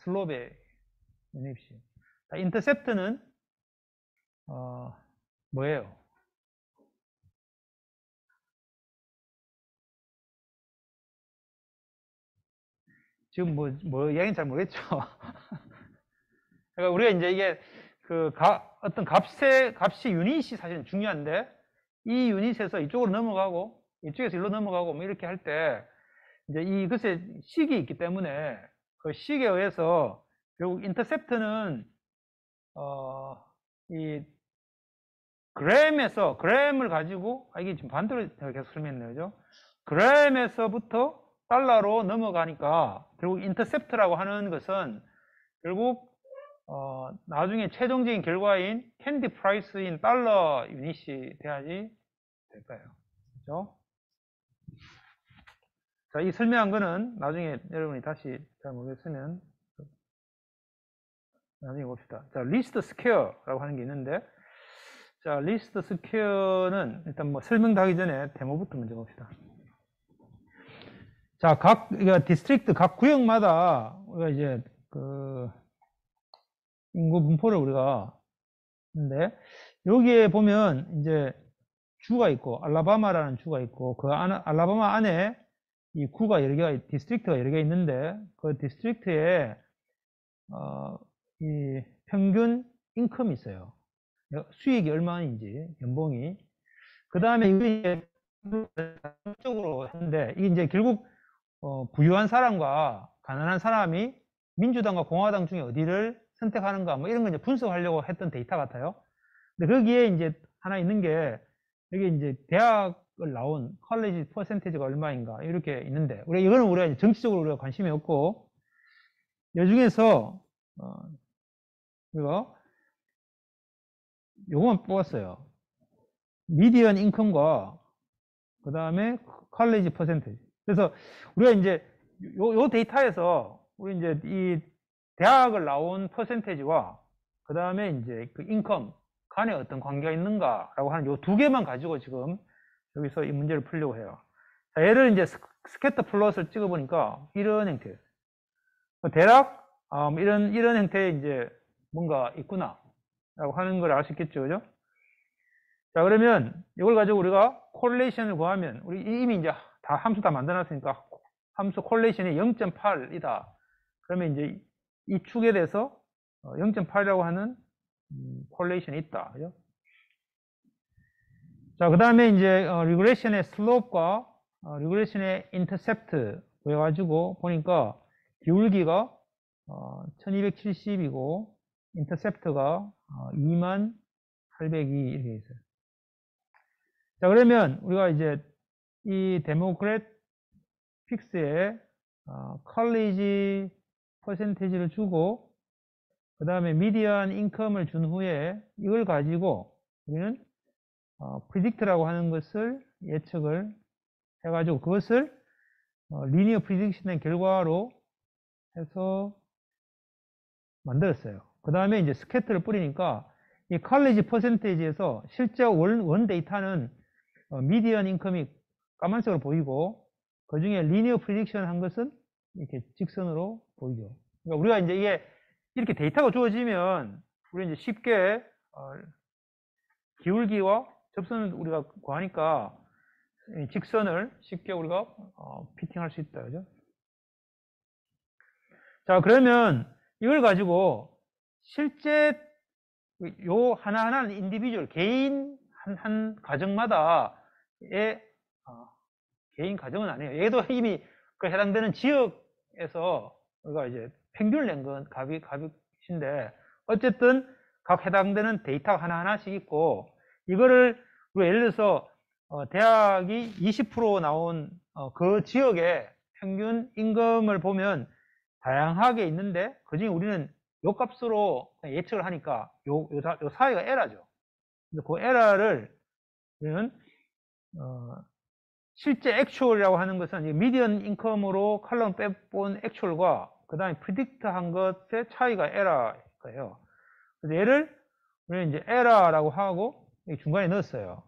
슬롭의 유닛이에요. 자, 인터셉트는 뭐예요? 지금 뭐 이야기는 잘 모르겠죠. 그러니까 우리가 이제 이게 어떤 값이 유닛이 사실은 중요한데, 이 유닛에서 이쪽으로 넘어가고 이쪽에서 일로 넘어가고 뭐 이렇게 할 때 이제 이것의 식이 있기 때문에 그 식에 의해서 결국 인터셉트는 이 그램을 가지고 이게 지금 반대로 계속 설명했네요. 그죠? 그램에서부터 달러로 넘어가니까 결국 인터셉트라고 하는 것은 결국 나중에 최종적인 결과인 캔디 프라이스인 달러 유닛이 돼야지 될 거예요. 그렇죠? 자, 이 설명한 거는 나중에 여러분이 다시 잘 모르겠으면 나중에 봅시다. 자, 리스트 스퀘어라고 하는 게 있는데, 자, 리스트 스퀘어는 일단 뭐 설명도 하기 전에 데모부터 먼저 봅시다. 자, 각 디스트릭트 각 구역마다 우리가 이제 인구 분포를 우리가 했는데, 여기에 보면 이제 주가 있고 알라바마라는 주가 있고, 그 알라바마 안에 이 구가 여러 개가, 디스트릭트가 여러 개 있는데, 그 디스트릭트에 이 평균 인컴이 있어요. 수익이 얼마인지, 연봉이. 그 다음에 이게 쪽으로 했는데, 이게 이제 결국 부유한 사람과 가난한 사람이 민주당과 공화당 중에 어디를 선택하는가, 뭐 이런 거 이제 분석하려고 했던 데이터 같아요. 근데 거기에 이제 하나 있는 게, 여기 이제 대학을 나온 컬리지 퍼센테이지가 얼마인가 이렇게 있는데, 이거는 우리가 정치적으로 우리가 관심이 없고, 이 중에서 우리가 요거만 뽑았어요. 미디언 인컴과 그 다음에 컬리지 퍼센테이지. 그래서 우리가 이제 요 데이터에서 우리 이제 이 대학을 나온 퍼센테이지와 그 다음에 이제 그 인컴 간에 어떤 관계가 있는가라고 하는 요 두 개만 가지고 지금 여기서 이 문제를 풀려고 해요. 자, 얘를 이제 스캐터 플롯을 찍어보니까 이런 형태예요. 대략 이런 형태의 이제 뭔가 있구나 라고 하는 걸 알 수 있겠죠. 그죠? 자, 그러면 이걸 가지고 우리가 콜레이션을 구하면, 우리 이미 이제 다 함수 다 만들어놨으니까 함수 콜레이션이 0.8이다. 그러면 이제 이 축에 대해서 0.8이라고 하는 콜레이션이 있다. 그죠? 자, 그 다음에 이제 리그레션의 슬롭과 리그레션의 인터셉트 구해가지고 보니까 기울기가 1270이고 인터셉트가 28,802 이렇게 있어요. 자, 그러면 우리가 이제 이 데모크래틱스에 컬리지 퍼센테이지를 주고 그 다음에 미디안 인컴을 준 후에 이걸 가지고 우리는 프리딕트라고 하는 것을 예측을 해가지고 그것을 리니어 프리딕션의 결과로 해서 만들었어요. 그 다음에 이제 스캐터를 뿌리니까 이 컬리지 퍼센테이지에서 실제 원 데이터는 미디언 인컴이 까만색으로 보이고, 그 중에 리니어 프리딕션 한 것은 이렇게 직선으로 보이죠. 그러니까 우리가 이제 이게 이렇게 데이터가 주어지면 우리 이제 쉽게 기울기와 접선을 우리가 구하니까 직선을 쉽게 우리가 피팅할 수 있다, 그죠? 자, 그러면 이걸 가지고 실제 요 하나하나 인디비주얼 개인 한 가정마다의 개인 가정은 아니에요. 얘도 이미 그 해당되는 지역에서 우리가 이제 평균을 낸 건 값인데, 어쨌든 각 해당되는 데이터가 하나하나씩 있고, 이거를 예를 들어서 대학이 20% 나온 그 지역의 평균 임금을 보면 다양하게 있는데, 그중에 우리는 요 값으로 예측을 하니까 요 사이가 에러죠. 그 에러를 우리는 실제 액츄얼이라고 하는 것은 미디언 인컴으로 컬럼 빼본 액츄얼과 그 다음에 프리딕트 한 것의 차이가 에러예요. 그래서 얘를 우리는 이제 에러라고 하고 중간에 넣었어요.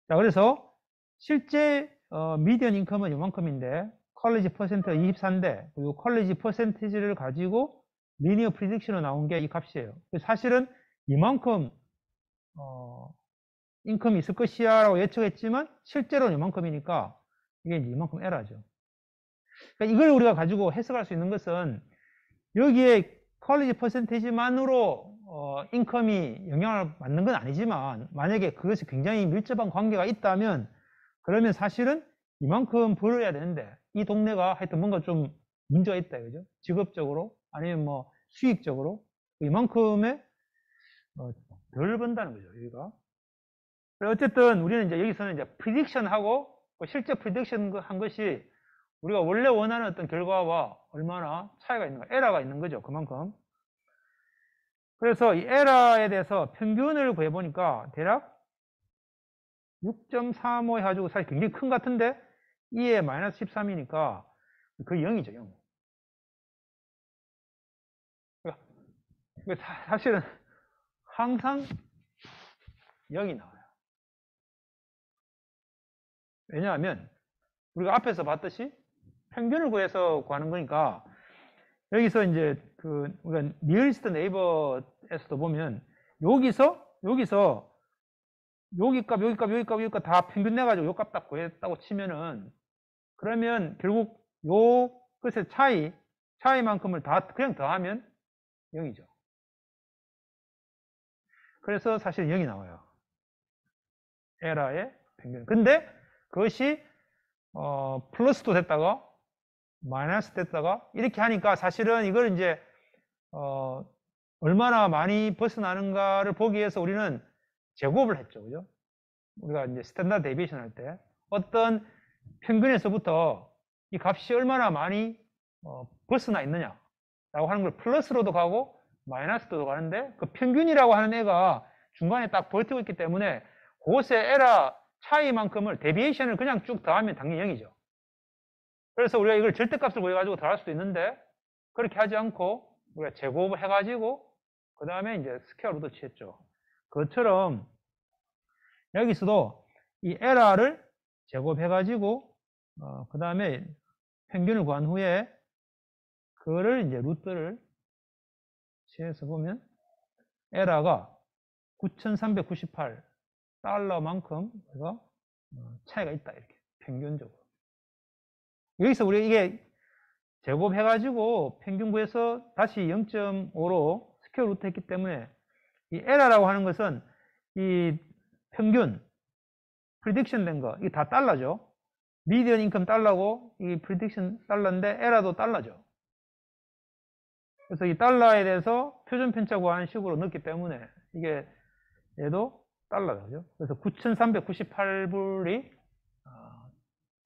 자, 그래서 실제 미디언 인컴은 이만큼인데 컬리지 퍼센트가 24인데, 그리고 컬리지 퍼센티지를 가지고 리니어 프리딕션으로 나온 게 이 값이에요. 사실은 이만큼 인컴이 있을 것이야 라고 예측했지만 실제로는 이만큼이니까 이게 이제 이만큼 에러죠. 그러니까 이걸 우리가 가지고 해석할 수 있는 것은 여기에 퀄리티 퍼센테이지만으로 인컴이 영향을 받는 건 아니지만, 만약에 그것이 굉장히 밀접한 관계가 있다면 그러면 사실은 이만큼 벌어야 되는데 이 동네가 하여튼 뭔가 좀 문제가 있다, 그죠? 직업적으로 아니면 뭐 수익적으로 이만큼의 덜 번다는 거죠, 여기가. 어쨌든 우리는 이제 여기서는 이제 프리딕션하고 실제 프리딕션 한 것이 우리가 원래 원하는 어떤 결과와 얼마나 차이가 있는가, 에러가 있는 거죠, 그만큼. 그래서 이 에러에 대해서 평균을 구해보니까 대략 6.35 해가지고 사실 굉장히 큰 것 같은데 2에 마이너스 13이니까 거의 0이죠, 0. 사실은 항상 0이 나와요. 왜냐하면 우리가 앞에서 봤듯이 평균을 구해서 구하는 거니까, 여기서 이제 우리가 니어리스트 네이버에서도 보면 여기서 여기 값, 여기 값, 여기 값, 여기 값 다 평균 내가지고 요 값 딱 구했다고 치면은, 그러면 결국 요 끝의 차이만큼을 다 그냥 더하면 0이죠. 그래서 사실 0이 나와요. 에러의 평균. 근데 그것이 플러스도 됐다가 마이너스 됐다가 이렇게 하니까 사실은 이걸 이제 얼마나 많이 벗어나는가를 보기 위해서 우리는 제곱을 했죠, 그죠? 우리가 이제 스탠다드 데비에이션 할 때 어떤 평균에서부터 이 값이 얼마나 많이 벗어나 있느냐 라고 하는 걸 플러스로도 가고 마이너스로도 가는데, 그 평균이라고 하는 애가 중간에 딱 버티고 있기 때문에 그것의 에러 차이만큼을 데비에이션을 그냥 쭉 더하면 당연히 0이죠. 그래서 우리가 이걸 절대값을 구해가지고 더할 수도 있는데, 그렇게 하지 않고 우리가 제곱을 해가지고 그 다음에 이제 스퀘어 루트 취했죠. 그것처럼 여기서도 이 에러를 제곱해가지고 그 다음에 평균을 구한 후에 그거를 이제 루트를 취해서 보면 에러가 9,398달러만큼 차이가 있다, 이렇게 평균적으로. 여기서 우리가 이게 제곱해가지고 평균 구해서 다시 0.5로 스퀘어 루트 했기 때문에 이 에러라고 하는 것은 이 평균 프리딕션 된 거, 이게 다 달러죠. 미디언 인컴 달러고 이 프리딕션 달러인데 에러도 달러죠. 그래서 이 달러에 대해서 표준 편차 구하는 식으로 넣기 때문에 이게 얘도 달러죠. 그래서 9,398불이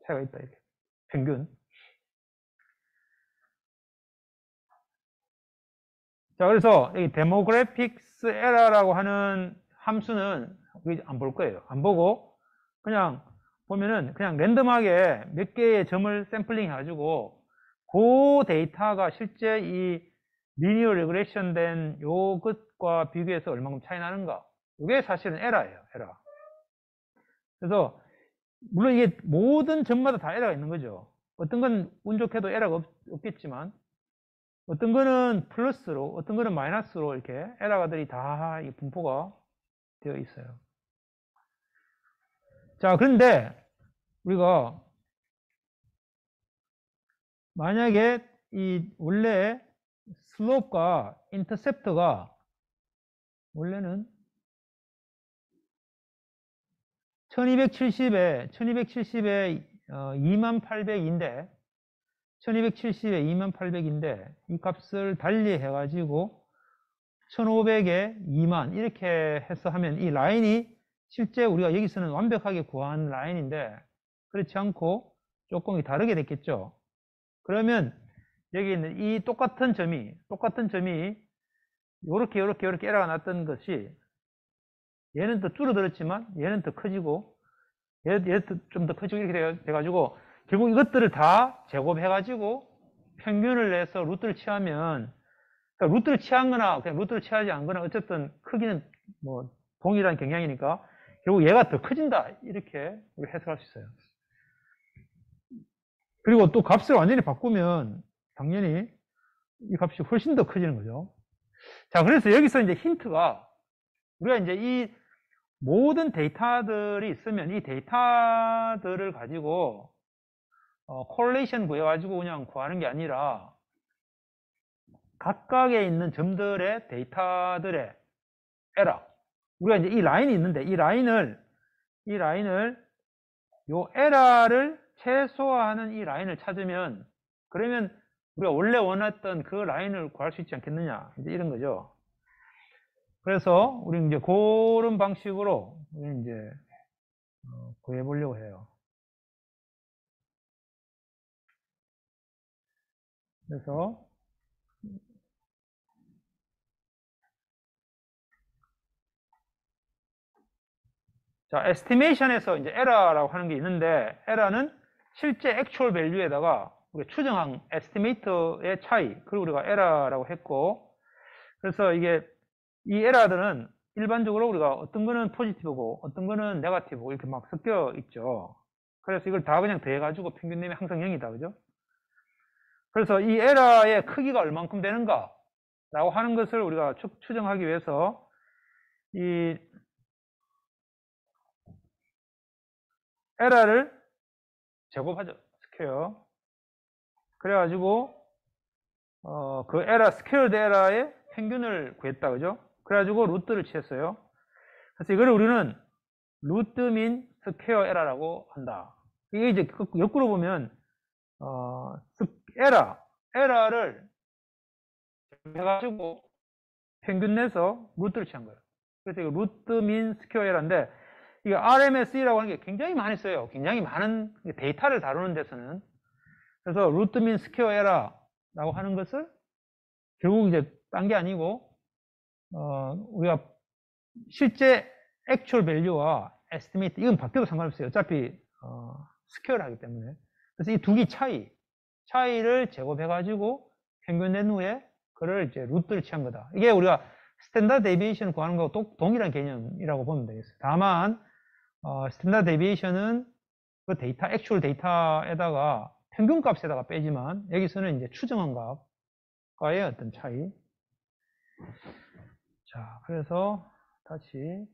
차이가 있다, 이렇게 평균. 자, 그래서 이 데모그래픽스 에러라고 하는 함수는 안 볼 거예요. 안 보고 그냥 보면은 그냥 랜덤하게 몇 개의 점을 샘플링 해가지고 그 데이터가 실제 이 리니어 레그레이션 된 요 것과 비교해서 얼마큼 차이 나는가, 이게 사실은 에러예요, 에러. 그래서 물론 이게 모든 점마다 다 에러가 있는 거죠. 어떤 건 운 좋게도 에러가 없겠지만 어떤 거는 플러스로, 어떤 거는 마이너스로 이렇게 에러가들이 다 분포가 되어 있어요. 자, 그런데 우리가 만약에 이 원래 슬롭과 인터셉트가 원래는 1270에 2800인데 1270에 2800인데 이 값을 달리 해가지고 1500에 2만 이렇게 해서 하면 이 라인이 실제 우리가 여기서는 완벽하게 구한 라인인데 그렇지 않고 조금 다르게 됐겠죠. 그러면 여기 있는 이 똑같은 점이 요렇게 에러가 났던 것이 얘는 더 줄어들었지만 얘는 더 커지고 얘도 좀 더 커지고 이렇게 돼가지고 결국 이것들을 다 제곱해가지고 평균을 내서 루트를 취하면 그러니까 루트를 취한 거나 그냥 루트를 취하지 않은 거나 어쨌든 크기는 뭐 동일한 경향이니까 결국 얘가 더 커진다 이렇게 우리 해석할 수 있어요. 그리고 또 값을 완전히 바꾸면 당연히 이 값이 훨씬 더 커지는 거죠. 자, 그래서 여기서 이제 힌트가 우리가 이제 이 모든 데이터들이 있으면 이 데이터들을 가지고 콜레이션 구해가지고 그냥 구하는 게 아니라 각각에 있는 점들의 데이터들의 에러. 우리가 이제 이 라인이 있는데 이 라인을 요 에러를 최소화하는 이 라인을 찾으면 그러면 우리가 원래 원했던 그 라인을 구할 수 있지 않겠느냐 이제 이런 거죠. 그래서 우리 이제 그런 방식으로 우리 이제 구해 보려고 해요. 그래서 자, 에스티메이션에서 이제 에러라고 하는 게 있는데 에러는 실제 액츄얼 밸류에다가 우리가 추정한 에스티메이터의 차이 그리고 우리가 에러라고 했고 그래서 이게 이 에러들은 일반적으로 우리가 어떤 거는 포지티브고 어떤 거는 네거티브고 이렇게 막 섞여 있죠. 그래서 이걸 다 그냥 더해가지고 평균 내면 항상 0이다. 그죠? 그래서 이 에러의 크기가 얼만큼 되는가 라고 하는 것을 우리가 추정하기 위해서 이 에러를 제곱하죠. 스퀘어. 그래가지고 그 에러 스퀘어드 에러의 평균을 구했다. 그죠? 그래가지고 루트를 취했어요. 그래서 이거를 우리는 루트 민 스퀘어 에러라고 한다. 이게 이제 역으로 보면 에러를 해가지고 평균 내서 루트를 취한 거예요. 그래서 이거 루트 민 스퀘어 에러인데 이게 RMSE라고 하는 게 굉장히 많이 써요. 굉장히 많은 데이터를 다루는 데서는. 그래서 루트 민 스퀘어 에러라고 하는 것을 결국 이제 딴 게 아니고 우리가 실제 액츄얼 밸류와 에스티메이트 이건 바뀌어도 상관없어요. 어차피 스퀘어를 하기 때문에. 그래서 이 두 개 차이를 제곱해가지고 평균 낸 후에 그를 이제 루트를 취한 거다. 이게 우리가 스탠다드 데비에이션 구하는 거하고 동일한 개념이라고 보면 되겠어요. 다만 스탠다드 데비에이션은 그 데이터, 액츄얼 데이터에다가 평균 값에다가 빼지만 여기서는 이제 추정한 값과의 어떤 차이. 자, 그래서 다시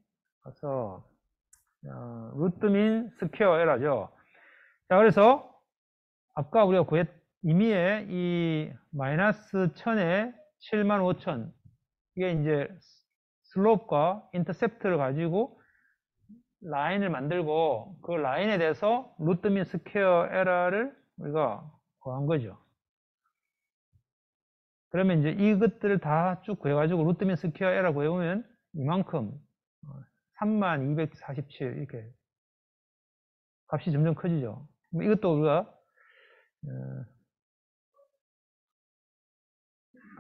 가서 루트 민 스퀘어 에러죠. 자, 그래서 아까 우리가 이미의 이 마이너스 1000에 75,000 이게 이제 슬롭과 인터셉트를 가지고 라인을 만들고 그 라인에 대해서 루트 민 스퀘어 에러를 우리가 구한 거죠. 그러면 이제 이것들을 다 쭉 구해가지고 루트 민 스퀘어 에러 구해보면 이만큼 3247 이렇게 값이 점점 커지죠. 이것도 우리가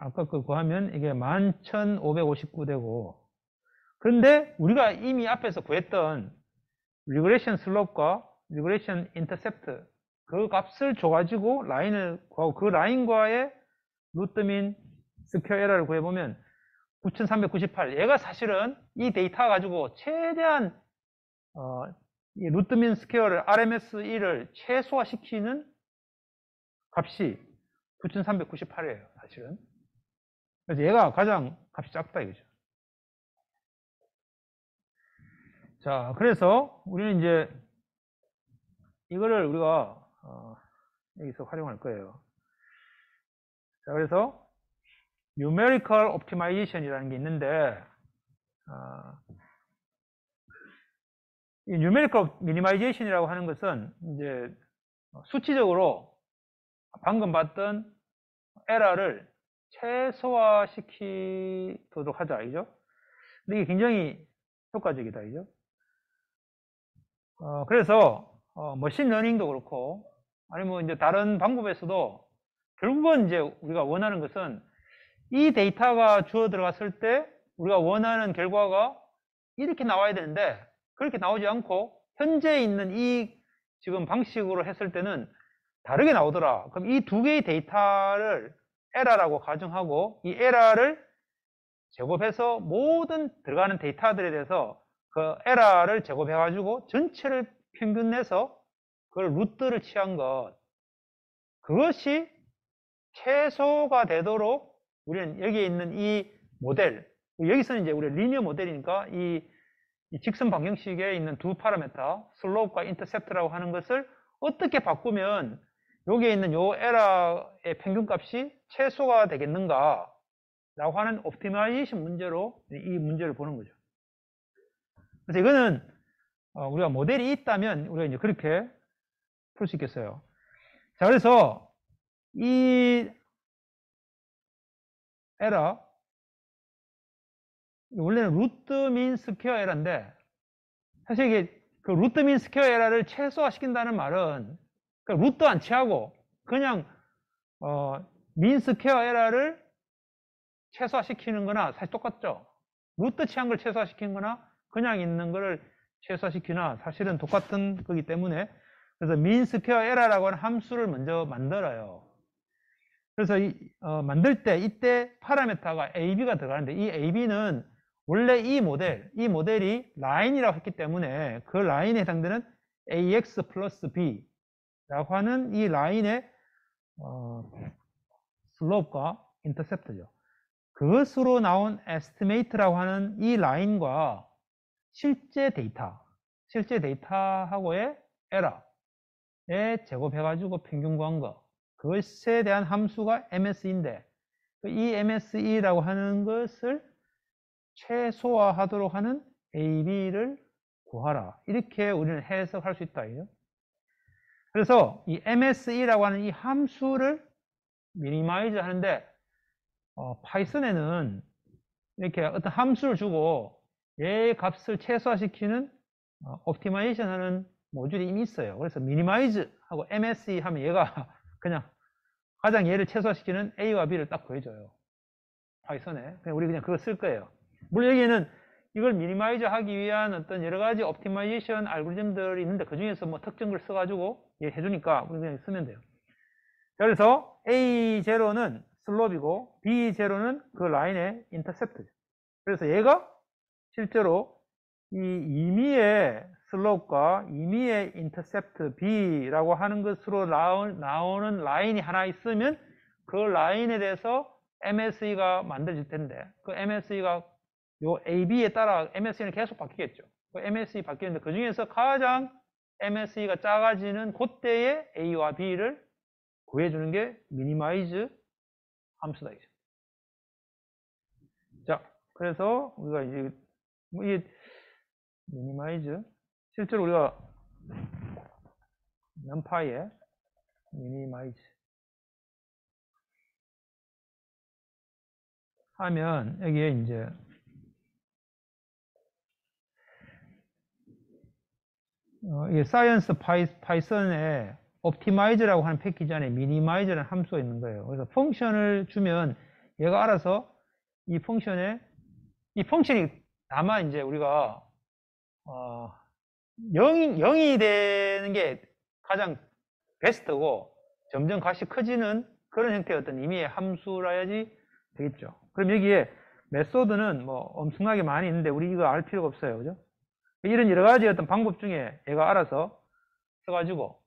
아까 그 구하면 이게 11,559 되고 그런데 우리가 이미 앞에서 구했던 리그레션 슬롭과 리그레션 인터셉트 그 값을 줘가지고 라인을 구하고 그 라인과의 루트 민 스퀘어 에러를 구해보면 9398. 얘가 사실은 이 데이터 가지고 최대한 이 루트 민 스퀘어를 RMS1을 최소화시키는 값이 9398이에요, 사실은. 그래서 얘가 가장 값이 작다 이거죠. 자, 그래서 우리는 이제 이거를 우리가 여기서 활용할 거예요. 자, 그래서 numerical optimization이라는 게 있는데 이 numerical minimization이라고 하는 것은 이제 수치적으로 방금 봤던 에러를 최소화시키도록 하자, 이죠? 근데 이게 굉장히 효과적이다, 이죠? 그래서 머신 러닝도 그렇고 아니면 이제 다른 방법에서도 결국은 이제 우리가 원하는 것은 이 데이터가 주어 들어갔을 때 우리가 원하는 결과가 이렇게 나와야 되는데 그렇게 나오지 않고 현재 있는 이 지금 방식으로 했을 때는 다르게 나오더라. 그럼 이 두 개의 데이터를 에러라고 가정하고 이 에러를 제곱해서 모든 들어가는 데이터들에 대해서 그 에러를 제곱해가지고 전체를 평균 내서 그걸 루트를 취한 것, 그것이 최소가 되도록 우리는 여기에 있는 이 모델, 여기서는 이제 우리 리니어 모델이니까 이 직선 방정식에 있는 두 파라미터, 슬로프와 인터셉트라고 하는 것을 어떻게 바꾸면 여기에 있는 요 에러의 평균값이 최소가 되겠는가 라고 하는 옵티마이제이션 문제로 이 문제를 보는 거죠. 그래서 이거는 우리가 모델이 있다면 우리가 이제 그렇게 풀 수 있겠어요. 자, 그래서 이 에러, 원래는 루트 민 스퀘어 에러인데 사실 이게 그 루트 민 스퀘어 에러를 최소화시킨다는 말은 그 루트 안 취하고 그냥 민 스퀘어 에러를 최소화시키는 거나 사실 똑같죠. 루트 취한 걸 최소화시키는 거나 그냥 있는 거를 최소화시키나 사실은 똑같은 거기 때문에 그래서 민 스퀘어 에러라고 하는 함수를 먼저 만들어요. 그래서 만들 때 이때 파라미터가 AB가 들어가는데 이 AB는 원래 이 모델이 라인이라고 했기 때문에 그 라인에 해당되는 AX 플러스 B라고 하는 이 라인의 슬로프과 인터셉트죠. 그것으로 나온 에스티메이트라고 하는 이 라인과 실제 데이터하고의 에러에 제곱해가지고 평균 구한 거, 그것에 대한 함수가 MSE인데 이 MSE라고 하는 것을 최소화하도록 하는 AB를 구하라. 이렇게 우리는 해석할 수 있다. 그래서 이 MSE라고 하는 이 함수를 미니마이즈 하는데 파이썬에는 이렇게 어떤 함수를 주고 얘의 값을 최소화시키는 옵티마이제이션 하는 모듈이 이미 있어요. 그래서 미니마이즈 하고 MSE 하면 얘가 그냥 가장 얘를 최소화시키는 A와 B를 딱 구해줘요. 파이썬에. 우리 그냥 그거 쓸 거예요. 물론 여기에는 이걸 미니마이즈 하기 위한 어떤 여러 가지 옵티마이제이션 알고리즘들이 있는데 그 중에서 뭐 특정 걸 써가지고 얘 해주니까 우리 그냥 쓰면 돼요. 그래서 A0는 슬롭이고 B0는 그 라인의 인터셉트죠. 그래서 얘가 실제로 이 임의의 슬롭과 임의의 인터셉트 B라고 하는 것으로 나오는 라인이 하나 있으면 그 라인에 대해서 MSE가 만들어질 텐데 그 MSE가 요 AB에 따라 MSE는 계속 바뀌겠죠. 그 MSE 바뀌는데 그 중에서 가장 MSE가 작아지는 그때의 A와 B를 구해주는 게 미니마이즈 함수다. 이제. 자, 그래서 우리가 이제 이 미니마이즈 실제로 우리가 numPy에 미니마이즈 하면 여기에 이제 이게 사이언스 파이썬에 옵티마이즈라고 하는 패키지 안에 미니마이즈라는 함수가 있는 거예요. 그래서 펑션을 주면 얘가 알아서 이 펑션이 다만 이제 우리가 0이 되는 게 가장 베스트고 점점 값이 커지는 그런 형태의 어떤 임의의 함수라야지 되겠죠. 그럼 여기에 메소드는 뭐 엄청나게 많이 있는데 우리 이거 알 필요가 없어요. 그죠? 이런 여러 가지 어떤 방법 중에 얘가 알아서 써가지고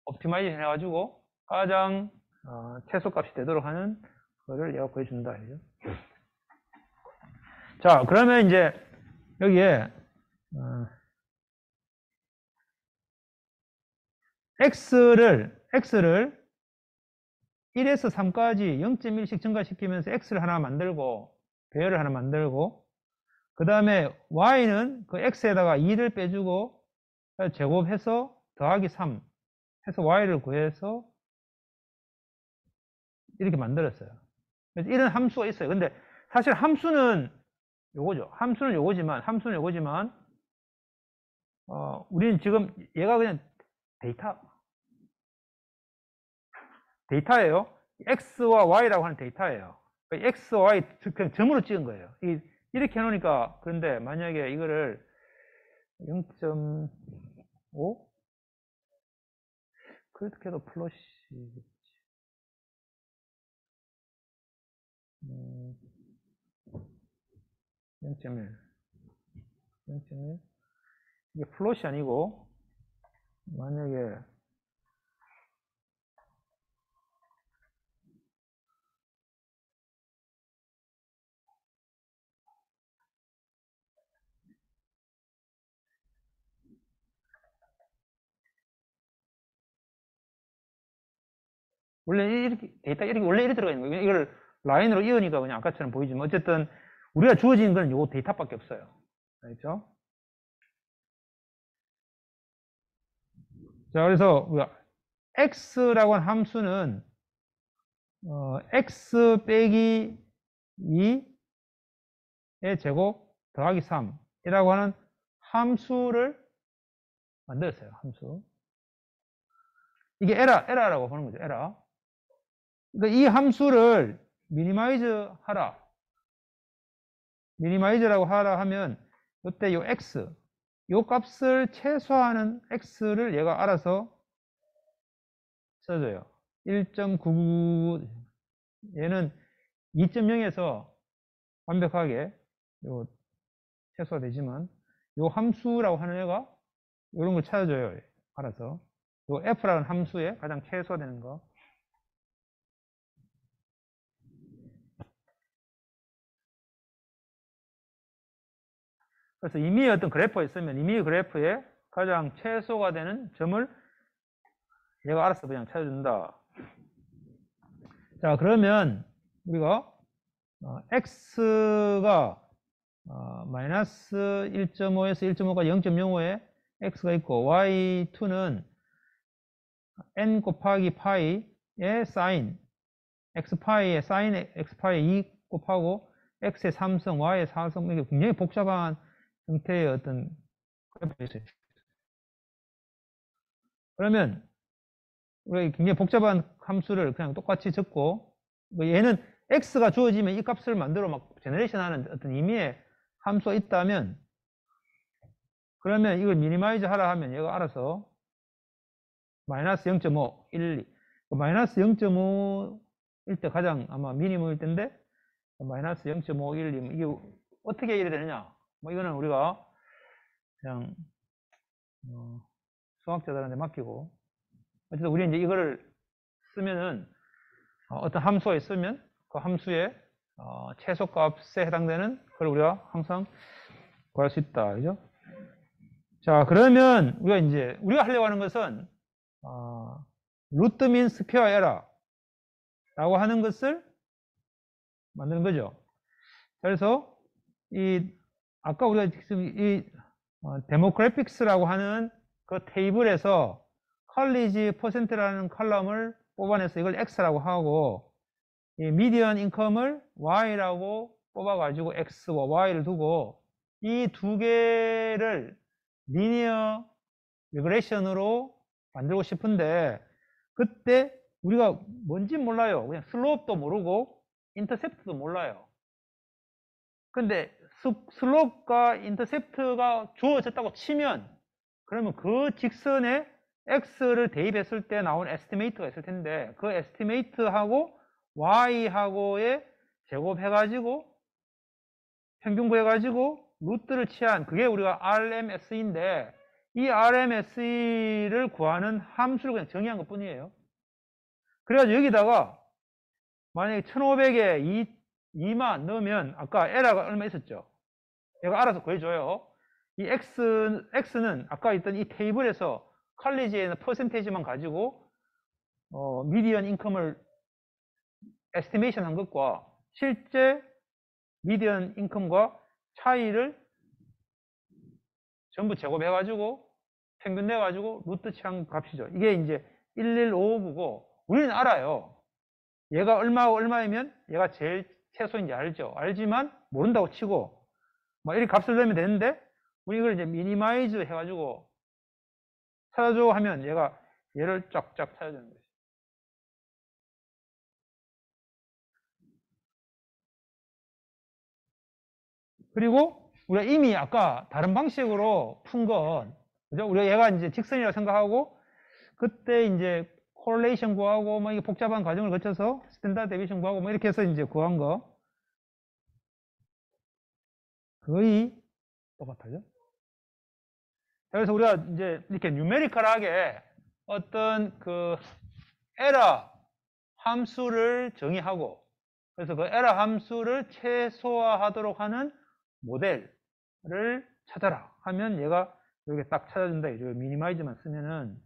옵티마이제이션 해가지고 가장 최소값이 되도록 하는 거를 얘가 구해준다. 그죠? 자, 그러면 이제 여기에 x를 1에서 3까지 0.1씩 증가시키면서 x를 하나 만들고 배열을 하나 만들고 그 다음에 y는 그 x에다가 2를 빼주고 제곱해서 더하기 3 해서 y를 구해서 이렇게 만들었어요. 그래서 이런 함수가 있어요. 근데 사실 함수는 요거죠. 함수는 요거지만 우리는 지금 얘가 그냥 데이터예요. x와 y라고 하는 데이터예요. x와 y 그냥 점으로 찍은 거예요. 이렇게 해놓으니까 그런데 만약에 이거를 0.5 그렇게 해도 플러시 0.1 이게 플롯이 아니고 만약에 원래 이렇게 데이터 이렇게 원래 이렇게 들어가 있는 거예요. 이걸 라인으로 이으니까 그냥 아까처럼 보이지만 어쨌든 우리가 주어진 건 요 데이터밖에 없어요. 알겠죠? 자, 그래서 우리가 x라고 하는 함수는 x 빼기 2의 제곱 더하기 3이라고 하는 함수를 만들었어요. 함수. 이게 에러라고 보는 거죠. 에러. 그러니까 이 함수를 미니마이즈 하라. 미니마이즈라고 하라 하면 이때 요 x 요 값을 최소화하는 x를 얘가 알아서 써줘요. 1.99 얘는 2.0에서 완벽하게 요 최소화 되지만 요 함수라고 하는 애가 이런 걸 찾아줘요. 알아서 요 f라는 함수에 가장 최소화되는 거. 그래서 임의의 어떤 그래프가 있으면 임의의 그래프에 가장 최소가 되는 점을 얘가 알아서 그냥 찾아준다. 자, 그러면 우리가 x가 마이너스 1.5에서 1.5까지 0.05에 x가 있고 y2는 n 곱하기 파이의 사인 x파이의 사인 x파이 2 곱하고 x의 3성 y의 4성 이게 굉장히 복잡한 형태의 어떤 그래프가 있어요. 그러면 우리가 굉장히 복잡한 함수를 그냥 똑같이 적고 얘는 x가 주어지면 이 값을 만들어 막 제너레이션 하는 어떤 의미의 함수가 있다면 그러면 이걸 미니마이즈 하라 하면 얘가 알아서 마이너스 0.5, 1, 2 마이너스 0.5일 때 가장 아마 미니멈일 텐데 마이너스 0.5, 1, 2 이게 어떻게 이래 되느냐 뭐 이거는 우리가 그냥 수학자들한테 맡기고 어쨌든 우리 이제 이거를 쓰면은 어떤 함수가 있으면 그 함수의 최소값에 해당되는 그걸 우리가 항상 구할 수 있다. 그죠? 자, 그러면 우리가 하려고 하는 것은 루트 민 스퀘어 에러 라고 하는 것을 만드는 거죠. 그래서 아까 우리가 지금 데모그래픽스라고 하는 그 테이블에서 컬리지 퍼센트라는 컬럼을 뽑아내서 이걸 X라고 하고 이 미디언 인컴을 Y라고 뽑아가지고 X와 Y를 두고 이 두 개를 리니어 리그레이션으로 만들고 싶은데 그때 우리가 뭔지 몰라요. 그냥 슬로프도 모르고 인터셉트도 몰라요. 근데 슬로프가 인터셉트가 주어졌다고 치면 그러면 그 직선에 x를 대입했을 때 나온 에스티메이트가 있을 텐데 그 에스티메이트하고 y하고의 제곱해가지고 평균 구해가지고 루트를 취한 그게 우리가 RMSE인데 이 RMSE를 구하는 함수를 그냥 정의한 것 뿐이에요. 그래가지고 여기다가 만약에 1500에 2만 넣으면 아까 에러가 얼마 있었죠? 얘가 알아서 구해줘요. 이 X는 아까 있던 이 테이블에서 컬리지에 있는 퍼센테이지만 가지고 미디언 인컴을 에스티메이션 한 것과 실제 미디언 인컴과 차이를 전부 제곱해가지고 평균 내가지고 루트 취한 값이죠. 이게 이제 11559고 우리는 알아요. 얘가 얼마하고 얼마이면 얘가 제일 최소인지 알죠. 알지만 모른다고 치고 막 이렇게 값을 넣으면 되는데 우리 이걸 이제 미니마이즈 해가지고 찾아줘 하면 얘가 얘를 쫙쫙 찾아주는 거죠. 그리고 우리가 이미 아까 다른 방식으로 푼 건, 그죠? 우리가 얘가 이제 직선이라고 생각하고, 그때 이제 콜레이션 구하고, 뭐 이게 복잡한 과정을 거쳐서 스탠다드 데비에이션 구하고, 뭐 이렇게 해서 이제 구한 거. 거의 똑같아요. 그래서 우리가 이제 이렇게 뉴메리컬하게 어떤 그 에러 함수를 정의하고, 그래서 그 에러 함수를 최소화하도록 하는 모델을 찾아라 하면 얘가 이렇게 딱 찾아준다. 이렇게 미니마이즈만 쓰면은.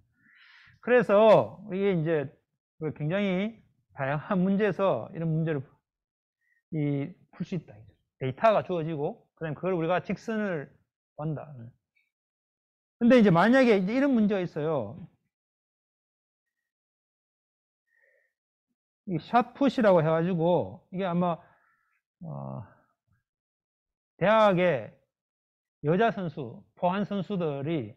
그래서 이게 이제 굉장히 다양한 문제에서 이런 문제를 풀 수 있다. 데이터가 주어지고, 그 다음에 그걸 우리가 직선을 한다. 근데 이제 만약에 이제 이런 문제가 있어요. 이 샷풋이라고 해가지고, 이게 아마, 대학에 여자 선수, 포환 선수들이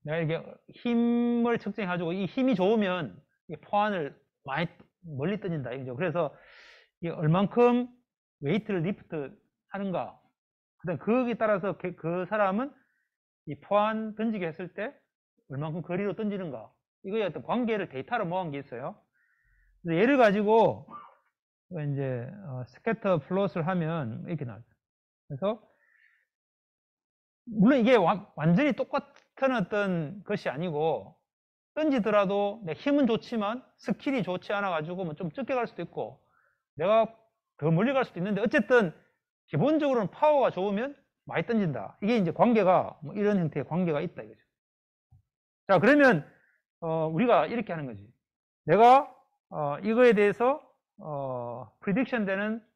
내가 이렇게 힘을 측정해가지고 이 힘이 좋으면 포환을 많이 멀리 던진다. 이거죠. 그래서 이게 얼만큼 웨이트를 리프트 하는가. 그다음 거기에 따라서 그 사람은 이 포환 던지게 했을 때 얼만큼 거리로 던지는가. 이거에 어떤 관계를 데이터로 모은 게 있어요. 그래서 얘를 가지고 이제 스캐터 플롯을 하면 이렇게 나와요. 그래서 물론 이게 완전히 똑같은 어떤 것이 아니고 던지더라도 내 힘은 좋지만 스킬이 좋지 않아 가지고 뭐 좀 적게 갈 수도 있고 내가 더 멀리 갈 수도 있는데 어쨌든 기본적으로는 파워가 좋으면 많이 던진다. 이게 이제 관계가 뭐 이런 형태의 관계가 있다 이거죠. 자, 그러면 우리가 이렇게 하는 거지. 내가 이거에 대해서 프리딕션 되는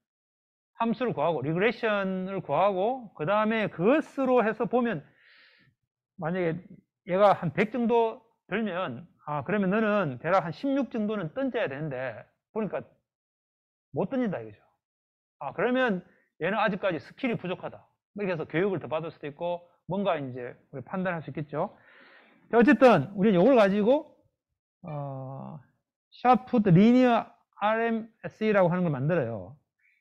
함수를 구하고 리그레션을 구하고 그 다음에 그것으로 해서 보면 만약에 얘가 한 100 정도 들면 그러면 너는 대략 한 16 정도는 던져야 되는데 보니까 못 던진다 이거죠. 그러면 얘는 아직까지 스킬이 부족하다. 이렇게 해서 교육을 더 받을 수도 있고 뭔가 이제 우리 판단할 수 있겠죠. 자, 어쨌든 우리는 이걸 가지고 샷풋 리니어 RMSE라고 하는 걸 만들어요.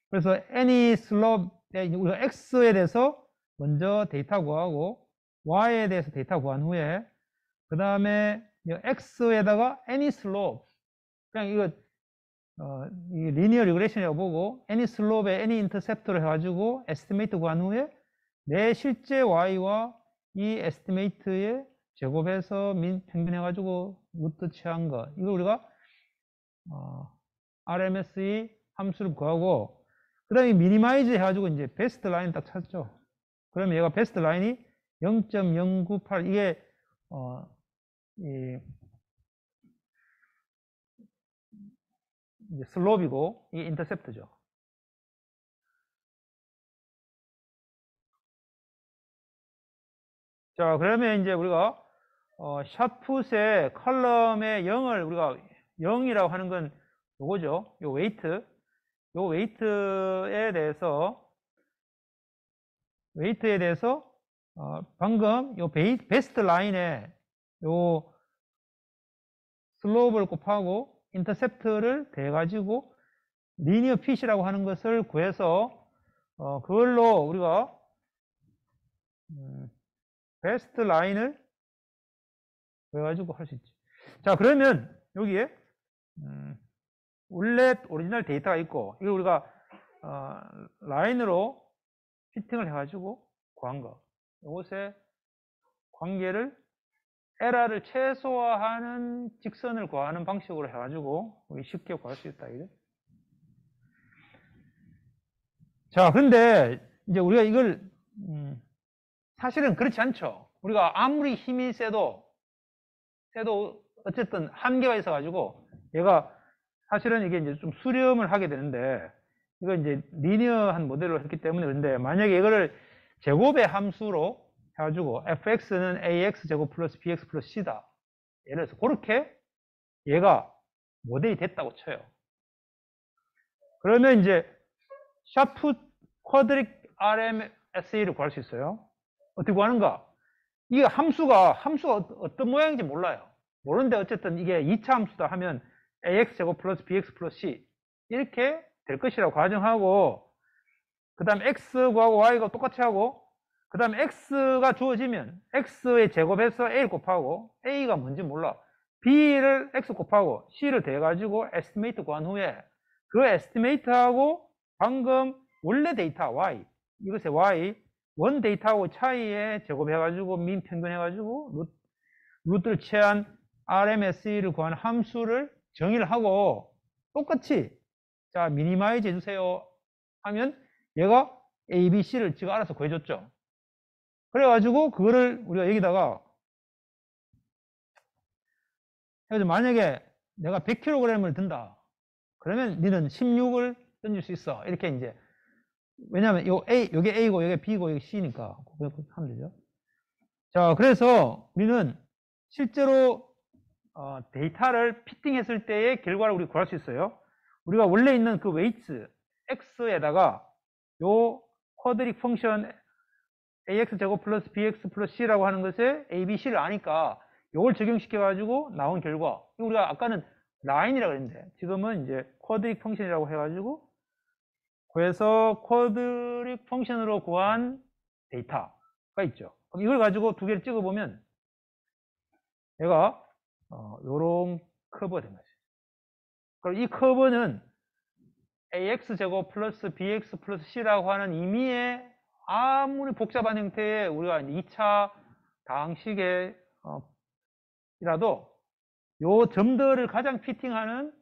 그래서 any slope, 우리가 x에 대해서 먼저 데이터 구하고 y에 대해서 데이터 구한 후에 그 다음에 x에다가 any slope, 그냥 이거 이 리니어 리그레션이라고 보고 any slope에 any intercept를 해가지고 estimate 구한 후에 내 실제 y와 이 estimate의 제곱해서 평균해가지고 루트 취한 거, 이걸 우리가 RMSE 함수를 구하고 그 다음에 미니마이즈 해가지고 이제 베스트 라인 딱 찾죠. 그러면 얘가 베스트 라인이 0.098, 이게 이제 슬롭이고 이게 인터셉트죠. 자, 그러면 이제 우리가 샷풋의 컬럼의 0을 우리가 0이라고 하는 건 요거죠. 요 웨이트. 요 웨이트에 대해서 방금 요 베스트 라인에 요 슬로프를 곱하고 인터셉트를 대가지고 리니어 핏이라고 하는 것을 구해서 그걸로 우리가 베스트 라인을 구해가지고 할 수 있지. 자, 그러면 여기에 원래 오리지널 데이터가 있고 이걸 우리가 라인으로 피팅을 해가지고 구한 거. 이것의 관계를 에러를 최소화하는 직선을 구하는 방식으로 해가지고 우리 쉽게 구할 수 있다. 이래. 자, 근데 이제 우리가 이걸 사실은 그렇지 않죠. 우리가 아무리 힘이 세도 어쨌든 한계가 있어가지고 얘가 사실은 이게 이제 좀 수렴을 하게 되는데 이거 이제 리니어한 모델로 했기 때문에 그런데 만약에 이거를 제곱의 함수로 해가지고 fx는 ax 제곱 플러스 bx 플러스 c다. 예를 들어서 그렇게 얘가 모델이 됐다고 쳐요. 그러면 이제 샤프 쿼드릭 RMSA를 구할 수 있어요. 어떻게 구하는가? 이게 함수가 어떤 모양인지 몰라요. 모르는데 어쨌든 이게 2차 함수다 하면 ax 제곱 플러스 bx 플러스 c 이렇게 될 것이라고 가정하고 그 다음 x 구하고 y가 똑같이 하고 그 다음 x가 주어지면 x의 제곱해서 a를 곱하고 a가 뭔지 몰라. b를 x 곱하고 c를 더해가지고 에스티메이트 구한 후에 그 에스티메이트하고 방금 원래 데이터 y 이것의 y 원 데이터하고 차이에 제곱해가지고 민 평균해가지고 루트를 취한 RMSE를 구하는 함수를 정의를 하고 똑같이 자 미니마이즈 해주세요 하면 얘가 A, B, C를 지가 알아서 구해줬죠. 그래가지고 그거를 우리가 여기다가 그래서 만약에 내가 100kg을 든다 그러면 니는 16을 던질 수 있어 이렇게 이제 왜냐면 요게 A고 요게 B고 요게 C니까 그렇게 하면 되죠. 자 그래서 우리는 실제로 데이터를 피팅했을 때의 결과를 우리 구할 수 있어요. 우리가 원래 있는 그 웨이츠 x에다가 요 쿼드릭 펑션 ax 제곱 플러스 bx 플러스 c라고 하는 것에 a, b, c를 아니까 요걸 적용시켜 가지고 나온 결과 우리가 아까는 라인이라고 했는데 지금은 이제 쿼드릭 펑션이라고 해가지고 그래서 쿼드릭 펑션으로 구한 데이터가 있죠. 그럼 이걸 가지고 두 개를 찍어보면 얘가 요런 커브가 된 거죠. 그럼 이 커브는 ax 제곱 플러스 bx 플러스 c라고 하는 의미의 아무리 복잡한 형태의 우리가 이제 2차 다항식의 이라도 요 점들을 가장 피팅하는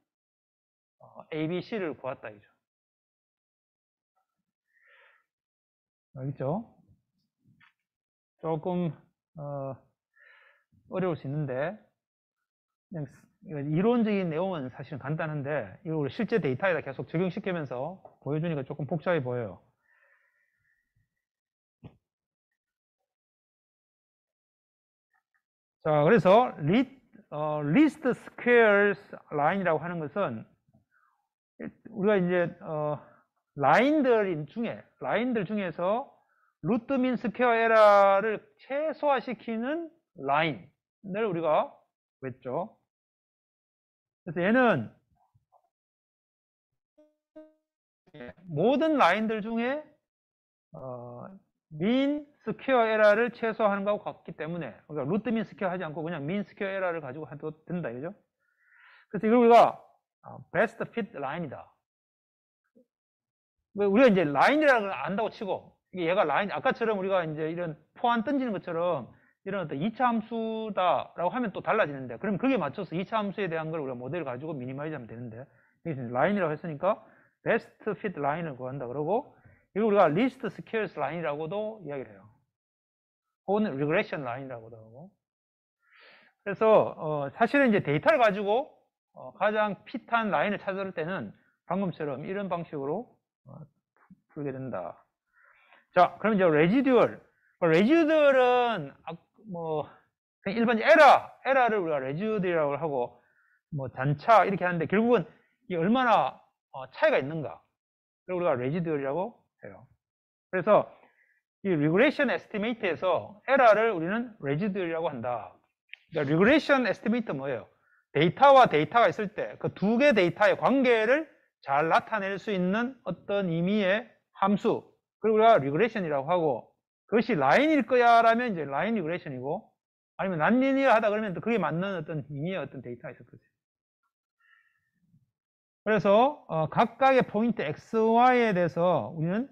a, b, c를 구했다 이죠. 알겠죠? 조금 어려울 수 있는데 그냥 이론적인 내용은 사실은 간단한데 이걸 실제 데이터에다 계속 적용시키면서 보여주니까 조금 복잡해 보여요. 자, 그래서 리스트 스퀘어스 라인이라고 하는 것은 우리가 이제 라인들 중에서 루트 민 스퀘어 에러를 최소화시키는 라인을 우리가 구했죠. 그래서 얘는 모든 라인들 중에 민 스퀘어 에러를 최소화하는 거하고 같기 때문에 그러니까 루트 민 스퀘어 하지 않고 그냥 민 스퀘어 에러를 가지고 해도 된다 이거죠. 그래서 이걸 우리가 베스트 핏 라인이다. 우리가 이제 라인이라는 걸 안다고 치고 얘가 라인 아까처럼 우리가 이제 이런 포안 던지는 것처럼 이런 어떤 2차 함수다라고 하면 또 달라지는데 그럼 그게 맞춰서 2차 함수에 대한 걸 우리가 모델을 가지고 미니마이즈 하면 되는데 여기서 라인이라고 했으니까 베스트 핏 라인을 구한다 그러고 이거 우리가 리스트 스퀘어스 라인이라고도 이야기를 해요. 혹은 리그레션 라인이라고도 하고. 그래서 사실은 이제 데이터를 가지고 가장 핏한 라인을 찾을 때는 방금처럼 이런 방식으로 풀게 된다. 자, 그럼 이제 레지듀얼. 레지듀얼은 뭐 일반 에러를 우리가 레지듀얼이라고 하고 뭐 잔차 이렇게 하는데 결국은 이게 얼마나 차이가 있는가. 그걸 우리가 레지듀얼이라고 해요. 그래서 이 리그레이션 에스티메이트에서 에러를 우리는 레지듀얼이라고 한다. 그러니까 리그레이션 에스티메이트 뭐예요? 데이터와 데이터가 있을 때 그 두 개 데이터의 관계를 잘 나타낼 수 있는 어떤 의미의 함수 그리고 우리가 리그레이션이라고 하고 그것이 라인일 거야 라면 이제 라인 리그레이션이고 아니면 난리니어 하다 그러면 또 그게 맞는 어떤 의미의 어떤 데이터가 있을 거죠. 그래서 각각의 포인트 x, y에 대해서 우리는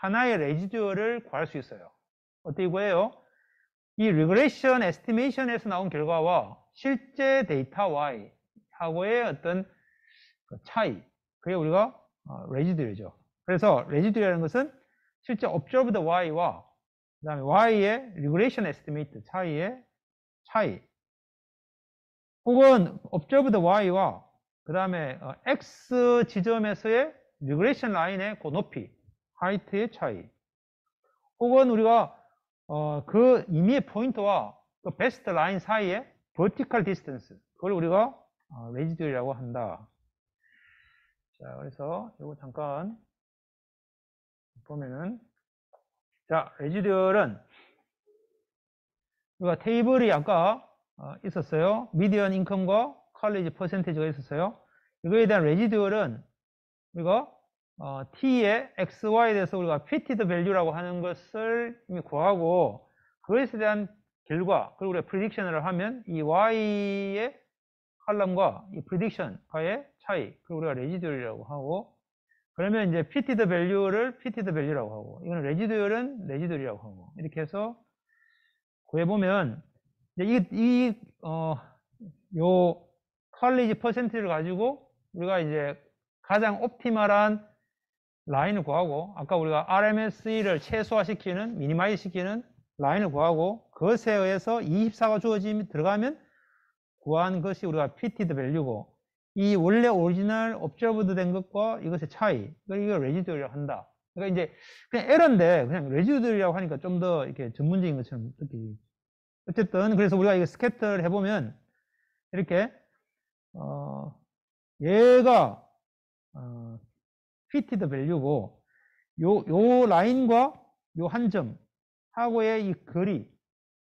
하나의 레지듀얼을 구할 수 있어요. 어떻게 구해요? 이 리그레션 에스티메이션에서 나온 결과와 실제 데이터 Y하고의 어떤 차이, 그게 우리가 레지듀얼이죠. 그래서 레지듀얼이라는 것은 실제 observed Y와 그 다음에 Y의 리그레션 에스티메이트 차이의 차이, 혹은 observed Y와 그 다음에 X 지점에서의 리그레션 라인의 그 높이, 하이트의 차이, 혹은 우리가 그 임의의 포인트와 그 베스트 라인 사이의 vertical distance, 그걸 우리가 레지듀얼이라고 한다. 자, 그래서 이거 잠깐 보면은, 자, 레지듀얼은 우리가 테이블이 아까 있었어요. 미디언 인컴과 컬리지 퍼센티지가 있었어요. 이거에 대한 레지듀얼은 우리가 t의 xy에 대해서 우리가 fitted value라고 하는 것을 이미 구하고, 그것에 대한 결과, 그리고 우리가 prediction을 하면 이 y의 컬럼과 이 prediction과의 차이, 그리고 우리가 레지듀얼이라고 하고, 그러면 이제 fitted value를 fitted value라고 하고, 이거는 레지듀얼은 레지듀얼이라고 하고, 이렇게 해서 구해보면, 요 컬리지 퍼센트를 가지고 우리가 이제 가장 옵티멀한 라인을 구하고, 아까 우리가 RMSE를 최소화시키는, 미니마이즈 시키는 라인을 구하고, 그것에 의해서 24가 주어지면 들어가면 구한 것이 우리가 fitted value고, 이 원래 오리지널 observed 된 것과 이것의 차이, 이걸 레지듀얼이라고 한다. 그러니까 이제 그냥 에러인데 그냥 레지듀얼이라고 하니까 좀 더 이렇게 전문적인 것처럼 느끼지. 어쨌든 그래서 우리가 이거 스캐터를 해보면 이렇게 얘가 fitted value고, 요 라인과 요 한 점 하고의 이 거리,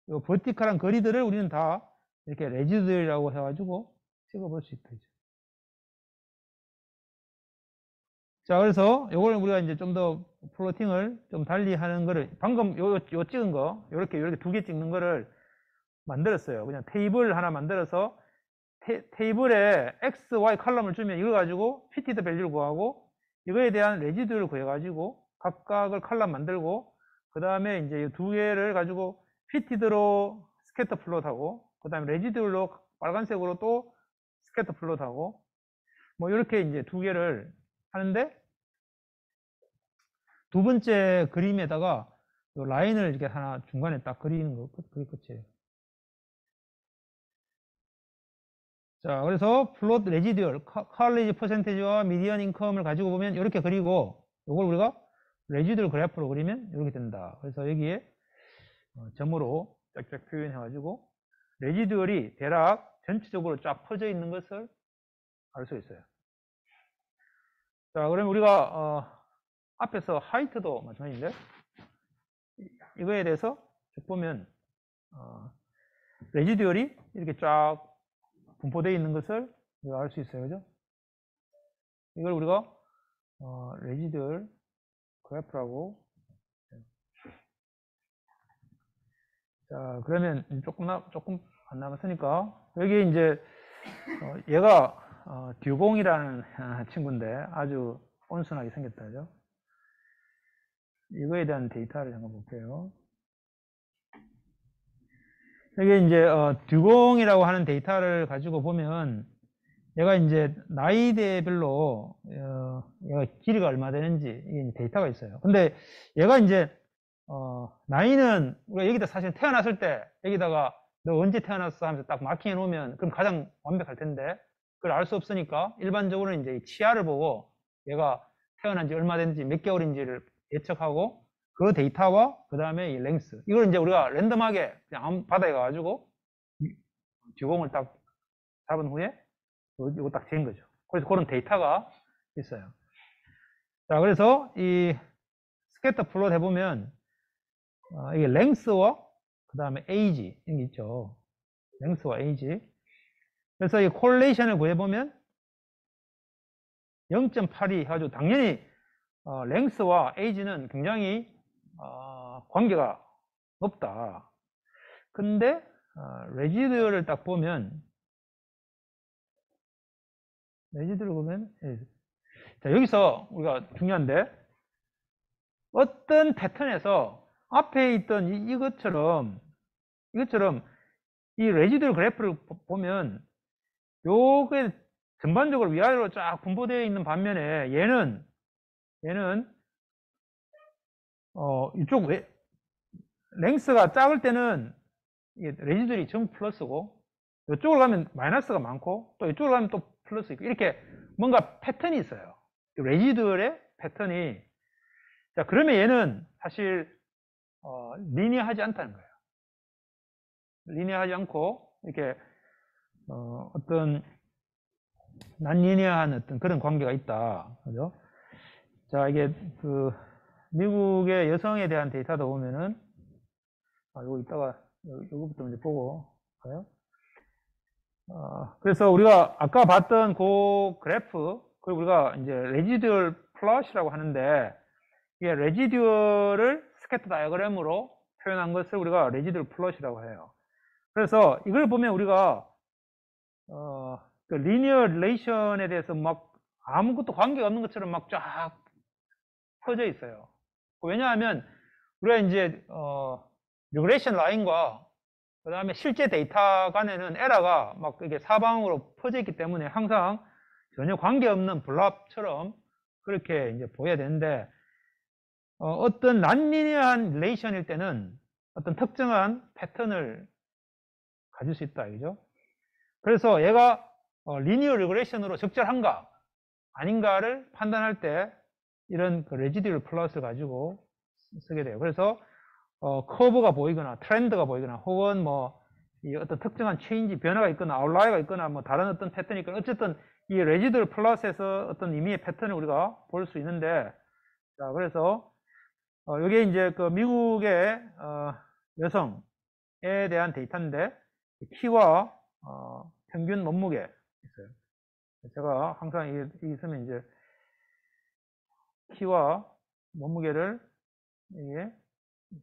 요 버티컬한 거리들을 우리는 다 이렇게 레지듀얼이라고 해가지고 찍어볼 수 있다. 자, 그래서 요걸 우리가 이제 좀 더 플로팅을 좀 달리 하는 거를, 방금 요 찍은 거, 요렇게 두 개 찍는 거를 만들었어요. 그냥 테이블 하나 만들어서 테이블에 x, y 컬럼을 주면 이걸 가지고 fitted value를 구하고, 이거에 대한 레지듀얼을 구해가지고 각각을 컬럼 만들고, 그 다음에 이제 이 두 개를 가지고 fitted로 스캐터 플롯하고, 그 다음에 레지듀얼로 빨간색으로 또 스캐터 플롯하고, 뭐 이렇게 이제 두 개를 하는데, 두 번째 그림에다가 요 라인을 이렇게 하나 중간에 딱 그리는 거, 그게 끝이에요. 자, 그래서 플롯 레지듀얼, 컬리지 퍼센테이지와 미디언 인컴을 가지고 보면 이렇게 그리고, 이걸 우리가 레지듀얼 그래프로 그리면 이렇게 된다. 그래서 여기에 점으로 쫙쫙 표현해가지고 레지듀얼이 대략 전체적으로 쫙 퍼져 있는 것을 알 수 있어요. 자, 그러면 우리가 앞에서 하이트도 마찬가지인데, 이거에 대해서 쭉 보면 레지듀얼이 이렇게 쫙 분포되어 있는 것을 우리가 알 수 있어요. 그죠? 이걸 우리가 레지듀얼 그래프라고. 자, 그러면 조금 안 남았으니까, 여기 이제 얘가 듀공이라는 친구인데 아주 온순하게 생겼다. 그죠? 이거에 대한 데이터를 잠깐 볼게요. 여기 이제 듀공이라고 하는 데이터를 가지고 보면, 얘가 이제 나이대별로 얘가 길이가 얼마 되는지 이게 데이터가 있어요. 근데 얘가 이제 나이는 우리가 여기다 사실 태어났을 때 여기다가 너 언제 태어났어 하면서 딱 마킹해 놓으면 그럼 가장 완벽할 텐데, 그걸 알 수 없으니까 일반적으로는 이제 치아를 보고 얘가 태어난 지 얼마 됐는지 몇 개월인지를 예측하고, 그 데이터와 그 다음에 이 랭스, 이걸 이제 우리가 랜덤하게 그냥 바다에 가가지고 듀공을 딱 잡은 후에 이거 딱 재인 거죠. 그래서 그런 데이터가 있어요. 자, 그래서 이 스캐터 플롯 해보면 이게 랭스와 그 다음에 에이지 이런 게 있죠. 랭스와 에이지. 그래서 이 콜레이션을 구해보면 0.82 해가지고 당연히 랭스와 에이지는 굉장히 관계가 높다. 근데 레지듀얼을 딱 보면, 레지듀얼을 보면 자, 여기서 우리가 중요한데, 어떤 패턴에서 앞에 있던 이것처럼 이 레지듀얼 그래프를 보면 요게 전반적으로 위아래로 쫙 분포되어 있는 반면에 얘는 이쪽 랭스가 작을 때는 레지듀얼이 전부 플러스고, 이쪽으로 가면 마이너스가 많고, 또 이쪽으로 가면 또 플러스 있고, 이렇게 뭔가 패턴이 있어요. 레지듀얼의 패턴이. 자, 그러면 얘는 사실 리니어하지 않다는 거예요. 리니어하지 않고 이렇게 어떤 난리니어한 어떤 그런 관계가 있다. 그죠? 자, 이게 그 미국의 여성에 대한 데이터도 보면은 요거 이따가 요거부터 먼저 보고 가요. 그래서 우리가 아까 봤던 그 그래프, 그리고 우리가 이제 레지듀얼 플롯이라고 하는데, 이게 레지듀얼을 스캐터 다이어그램으로 표현한 것을 우리가 레지듀얼 플롯이라고 해요. 그래서 이걸 보면 우리가 그 리니어 릴레이션에 대해서 막 아무것도 관계가 없는 것처럼 막 쫙 퍼져 있어요. 왜냐하면 우리가 이제 리그레이션 라인과 그 다음에 실제 데이터 간에는 에러가 막 이게 사방으로 퍼져 있기 때문에 항상 전혀 관계없는 블랍처럼 그렇게 이제 보여야 되는데, 어떤 난리니어한 릴레이션일 때는 어떤 특정한 패턴을 가질 수 있다, 이죠? 그래서 얘가 리니어 리그레이션으로 적절한가 아닌가를 판단할 때 이런 그 레지듀얼 플롯을 가지고 쓰게 돼요. 그래서 커브가 보이거나 트렌드가 보이거나 혹은 뭐 어떤 특정한 체인지 변화가 있거나 아웃라이어가 있거나 뭐 다른 어떤 패턴이 있거나, 어쨌든 이 레지듀얼 플롯에서 어떤 의미의 패턴을 우리가 볼 수 있는데, 자, 그래서 이게 이제 그 미국의 여성에 대한 데이터인데, 키와 평균 몸무게 있어요. 제가 항상 이게 있으면 이제 키와 몸무게를 이게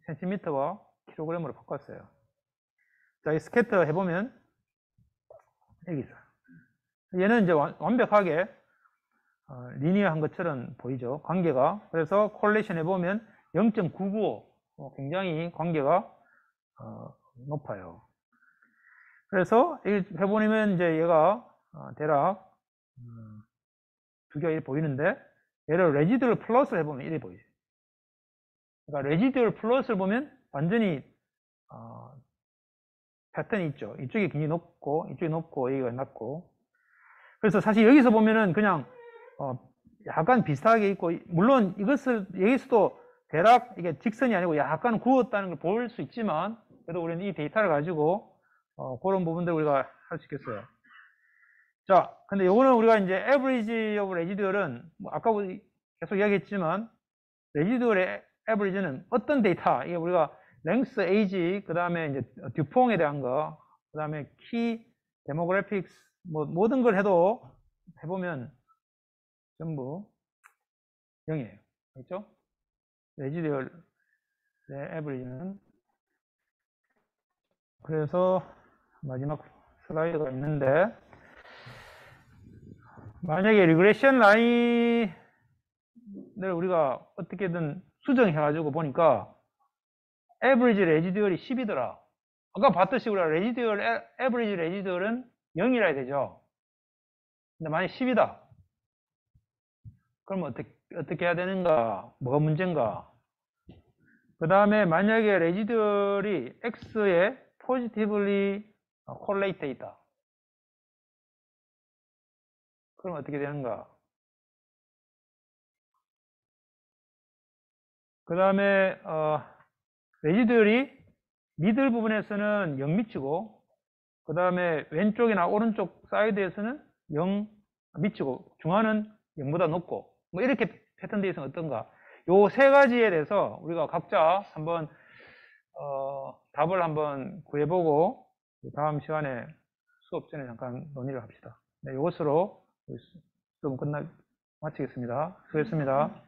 센티미터와 킬로그램으로 바꿨어요. 자, 이 스캐터 해보면 여기 있어요. 얘는 이제 완벽하게 리니어한 것처럼 보이죠, 관계가. 그래서 콜레이션 해보면 0.995, 굉장히 관계가 높아요. 그래서 이 해보면 이제 얘가 대략 두 개가 이렇게 보이는데, 얘를 레지듀얼 플러스를 해보면 이렇게 보이죠. 그러니까 레지듀얼 플러스를 보면 완전히 패턴이 있죠. 이쪽이 굉장히 높고 이쪽이 높고 여기가 낮고. 그래서 사실 여기서 보면은 그냥 약간 비슷하게 있고, 물론 이것을 여기서도 대략 이게 직선이 아니고 약간 구웠다는 걸 볼 수 있지만, 그래도 우리는 이 데이터를 가지고 그런 부분들 우리가 할 수 있겠어요. 자, 근데 요거는 우리가 이제 average of residual은 뭐 아까 계속 이야기했지만, 레지듀얼의 average는 어떤 데이터, 이게 우리가 length, age, 그 다음에 이제 듀퐁에 대한 거, 그 다음에 key, demographics, 뭐 모든 걸 해도 해보면 전부 0이에요. 그렇죠? 레지듀얼의 average는. 그래서 마지막 슬라이드가 있는데, 만약에 리그레션 라인을 우리가 어떻게든 수정해가지고 보니까 average 레지듀얼이 10이더라. 아까 봤듯이 우리가 average 레지듀얼은 0이라 해야 되죠. 근데 만약 10이다. 그럼 어떻게 해야 되는가? 뭐가 문제인가? 그 다음에 만약에 레지듀얼이 X에 positively correlate 돼 있다. 그럼 어떻게 되는가? 그 다음에 레지듀얼이 미들 부분에서는 0 미치고, 그 다음에 왼쪽이나 오른쪽 사이드에서는 0 미치고, 중앙은 0보다 높고, 뭐 이렇게 패턴 되어 있으면 어떤가? 요 세 가지에 대해서 우리가 각자 한번 답을 한번 구해보고 다음 시간에 수업 전에 잠깐 논의를 합시다. 네, 이것으로 수업 마치겠습니다. 수고했습니다.